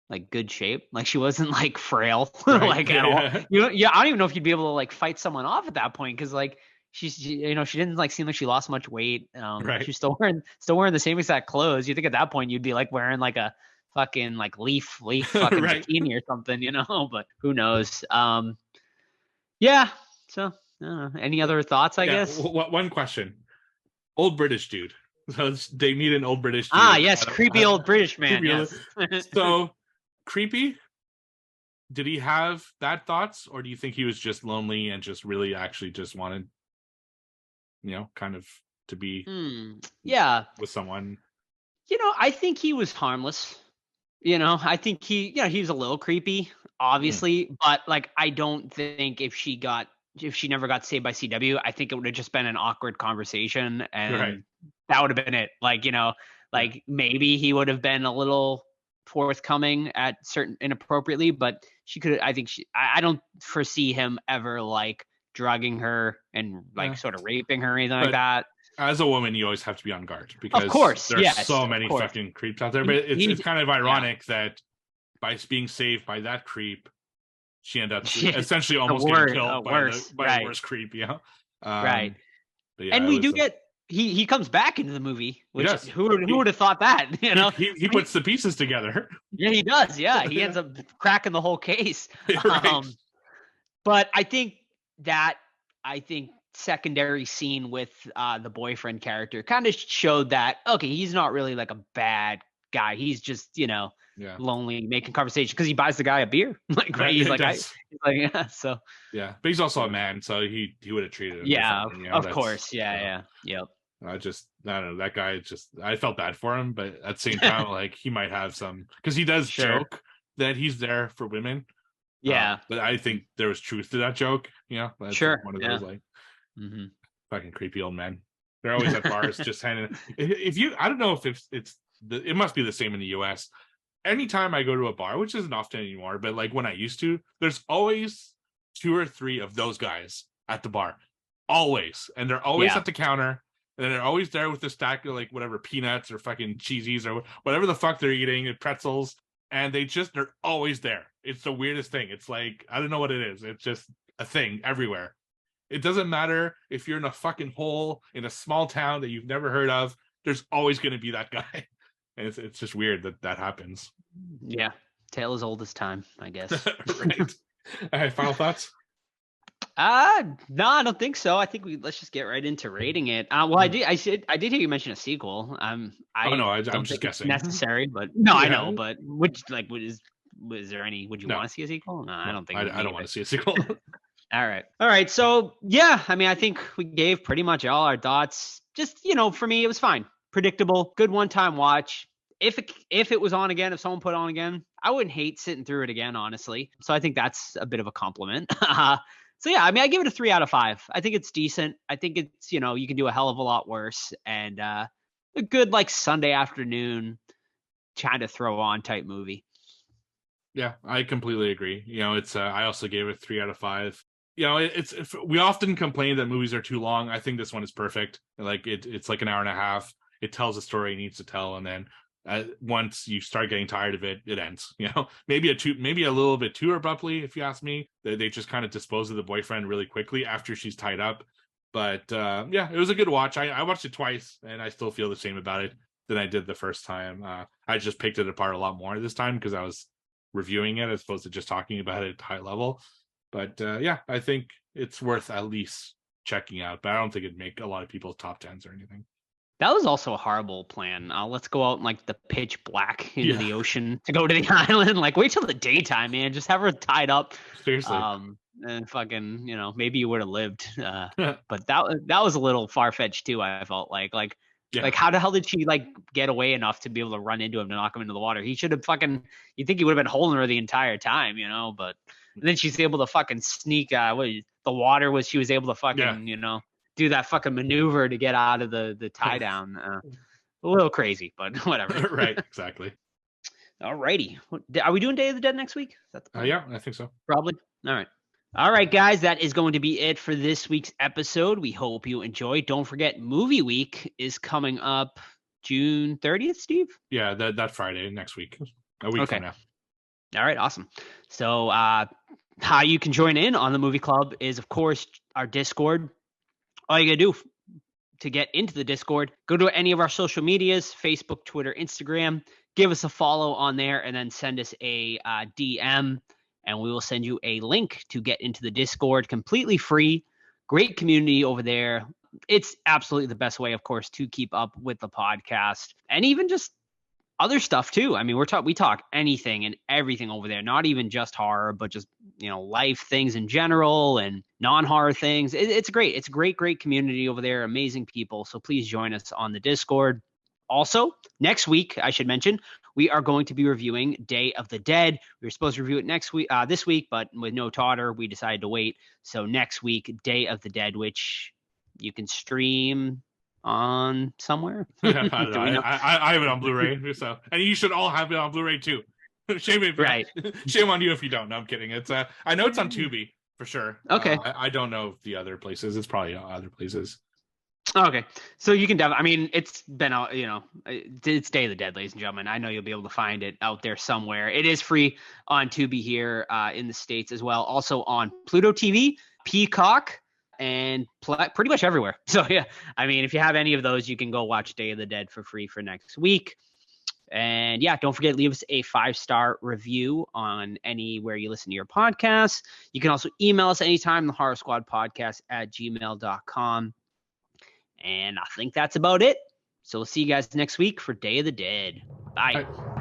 like good shape. Like she wasn't like frail Right. like at all. I don't even know if you'd be able to like fight someone off at that point, because like she didn't like seem like she lost much weight. Right. She's still wearing the same exact clothes. You think at that point you'd be like wearing like a fucking like leaf fucking Right. bikini or something, but who knows? Yeah. So any other thoughts? I guess. One question: old British dude. So they need an old British dude. Yes, creepy old British man. Yes. So creepy. Did he have that thoughts, or do you think he was just lonely and just really actually just wanted, kind of to be Yeah. with someone? I think he was harmless. I think he was a little creepy, obviously, but like I don't think if she never got saved by CW, I think it would have just been an awkward conversation, and Right. that would have been it. Like, like maybe he would have been a little forthcoming at certain inappropriately, but I don't foresee him ever like drugging her and like sort of raping her or anything like that. As a woman, you always have to be on guard, because Of course, there's yes, so of many course. fucking creeps out there. But it's kind of ironic that by being saved by that creep, she ended up essentially almost getting killed by the worst creep. Right. But yeah, And we do get he comes back into the movie, which does. who would have thought that? He puts the pieces together. Yeah, he does. Yeah, he ends up cracking the whole case. Right. But I think secondary scene with the boyfriend character kind of showed that okay, he's not really like a bad guy. He's just lonely, making conversation because he buys the guy a beer. Like Right, he's he like, does. so Yeah, but he's also a man, so he would have treated him. yeah, differently, of course, yeah. Yep. I don't know, that guy I felt bad for him, but at the same time, like he might have some, because he does joke that he's there for women. Yeah. But I think there was truth to that joke. That's Sure, one of yeah. those like fucking creepy old men. They're always at bars just hanging. I don't know if it must be the same in the US. Anytime I go to a bar, which isn't often anymore, but like when I used to, there's always 2 or 3 of those guys at the bar, always, and they're always at the counter, and they're always there with the stack of like whatever peanuts or fucking cheesies or whatever the fuck they're eating, pretzels, and they're always there. It's the weirdest thing. It's like, I don't know what it is. It's just a thing everywhere. It doesn't matter if you're in a fucking hole in a small town that you've never heard of. There's always going to be that guy. And it's just weird that happens. Yeah. Tale as old as time, I guess. Right. All right, final thoughts? No, I don't think so. I think let's just get right into rating it. Well, I did hear you mention a sequel. I'm just guessing. Necessary, but no, I know. But which like was there any? Would you want to see a sequel? No, I don't think. I don't want to see a sequel. All right. So yeah, I mean, I think we gave pretty much all our thoughts. Just for me, it was fine, predictable, good one-time watch. If it was on again, if someone put it on again, I wouldn't hate sitting through it again, honestly. So I think that's a bit of a compliment. So yeah, I mean, I give it a 3 out of 5. I think it's decent. I think it's, you can do a hell of a lot worse, and a good like Sunday afternoon kind of throw on type movie. Yeah, I completely agree. It's I also gave it 3 out of 5. We often complain that movies are too long. I think this one is perfect. Like it's like an hour and a half. It tells the story it needs to tell, and then once you start getting tired of it, it ends. Maybe a little bit too abruptly, if you ask me. They just kind of dispose of the boyfriend really quickly after she's tied up. But yeah, it was a good watch. I watched it twice, and I still feel the same about it than I did the first time. I just picked it apart a lot more this time because I was reviewing it as opposed to just talking about it at high level. But yeah, I think it's worth at least checking out. But I don't think it'd make a lot of people's top 10s or anything. That was also a horrible plan. Let's go out in like the pitch black into the ocean to go to the island. Like, wait till the daytime, man. Just have her tied up. Seriously. And fucking, maybe you would have lived. But that was a little far fetched too. I felt like how the hell did she like get away enough to be able to run into him to knock him into the water? He should have fucking. You think he would have been holding her the entire time, But then she's able to fucking sneak. The water was she was able to fucking do that fucking maneuver to get out of the tie down. A little crazy, but whatever. Right, exactly. Alrighty. Are we doing Day of the Dead next week? Is that the plan? Yeah, I think so. Probably. All right, guys, that is going to be it for this week's episode. We hope you enjoyed. Don't forget, Movie Week is coming up June 30th, Steve? Yeah, that Friday next week. A week from now. All right, awesome. So how you can join in on the movie club is, of course, our Discord. All you got to do to get into the Discord, go to any of our social medias, Facebook, Twitter, Instagram, give us a follow on there, and then send us a DM, and we will send you a link to get into the Discord completely free. Great community over there. It's absolutely the best way, of course, to keep up with the podcast and even just other stuff too. I mean, we talk anything and everything over there, not even just horror, but just, life things in general and non-horror things. It's great. It's a great community over there. Amazing people. So please join us on the Discord. Also, next week, I should mention, we are going to be reviewing Day of the Dead. We were supposed to review it this week, but with no Totter, we decided to wait. So next week, Day of the Dead, which you can stream on somewhere. Yeah, I have it on Blu-ray, and you should all have it on Blu-ray too. Shame on you if you don't. No, I'm kidding. It's I know it's on Tubi for sure. Okay. I don't know the other places. It's probably other places. Okay, so you can definitely. I mean, it's been out. It's Day of the Dead, ladies and gentlemen. I know you'll be able to find it out there somewhere. It is free on Tubi here in the States as well. Also on Pluto TV, Peacock, and pretty much everywhere. So yeah, I mean, if you have any of those, you can go watch Day of the Dead for free for next week. And yeah, don't forget, leave us a 5-star review on anywhere you listen to your podcasts. You can also email us anytime, the Horror Squad Podcast at gmail.com. And I think that's about it. So we'll see you guys next week for Day of the Dead. Bye. Bye.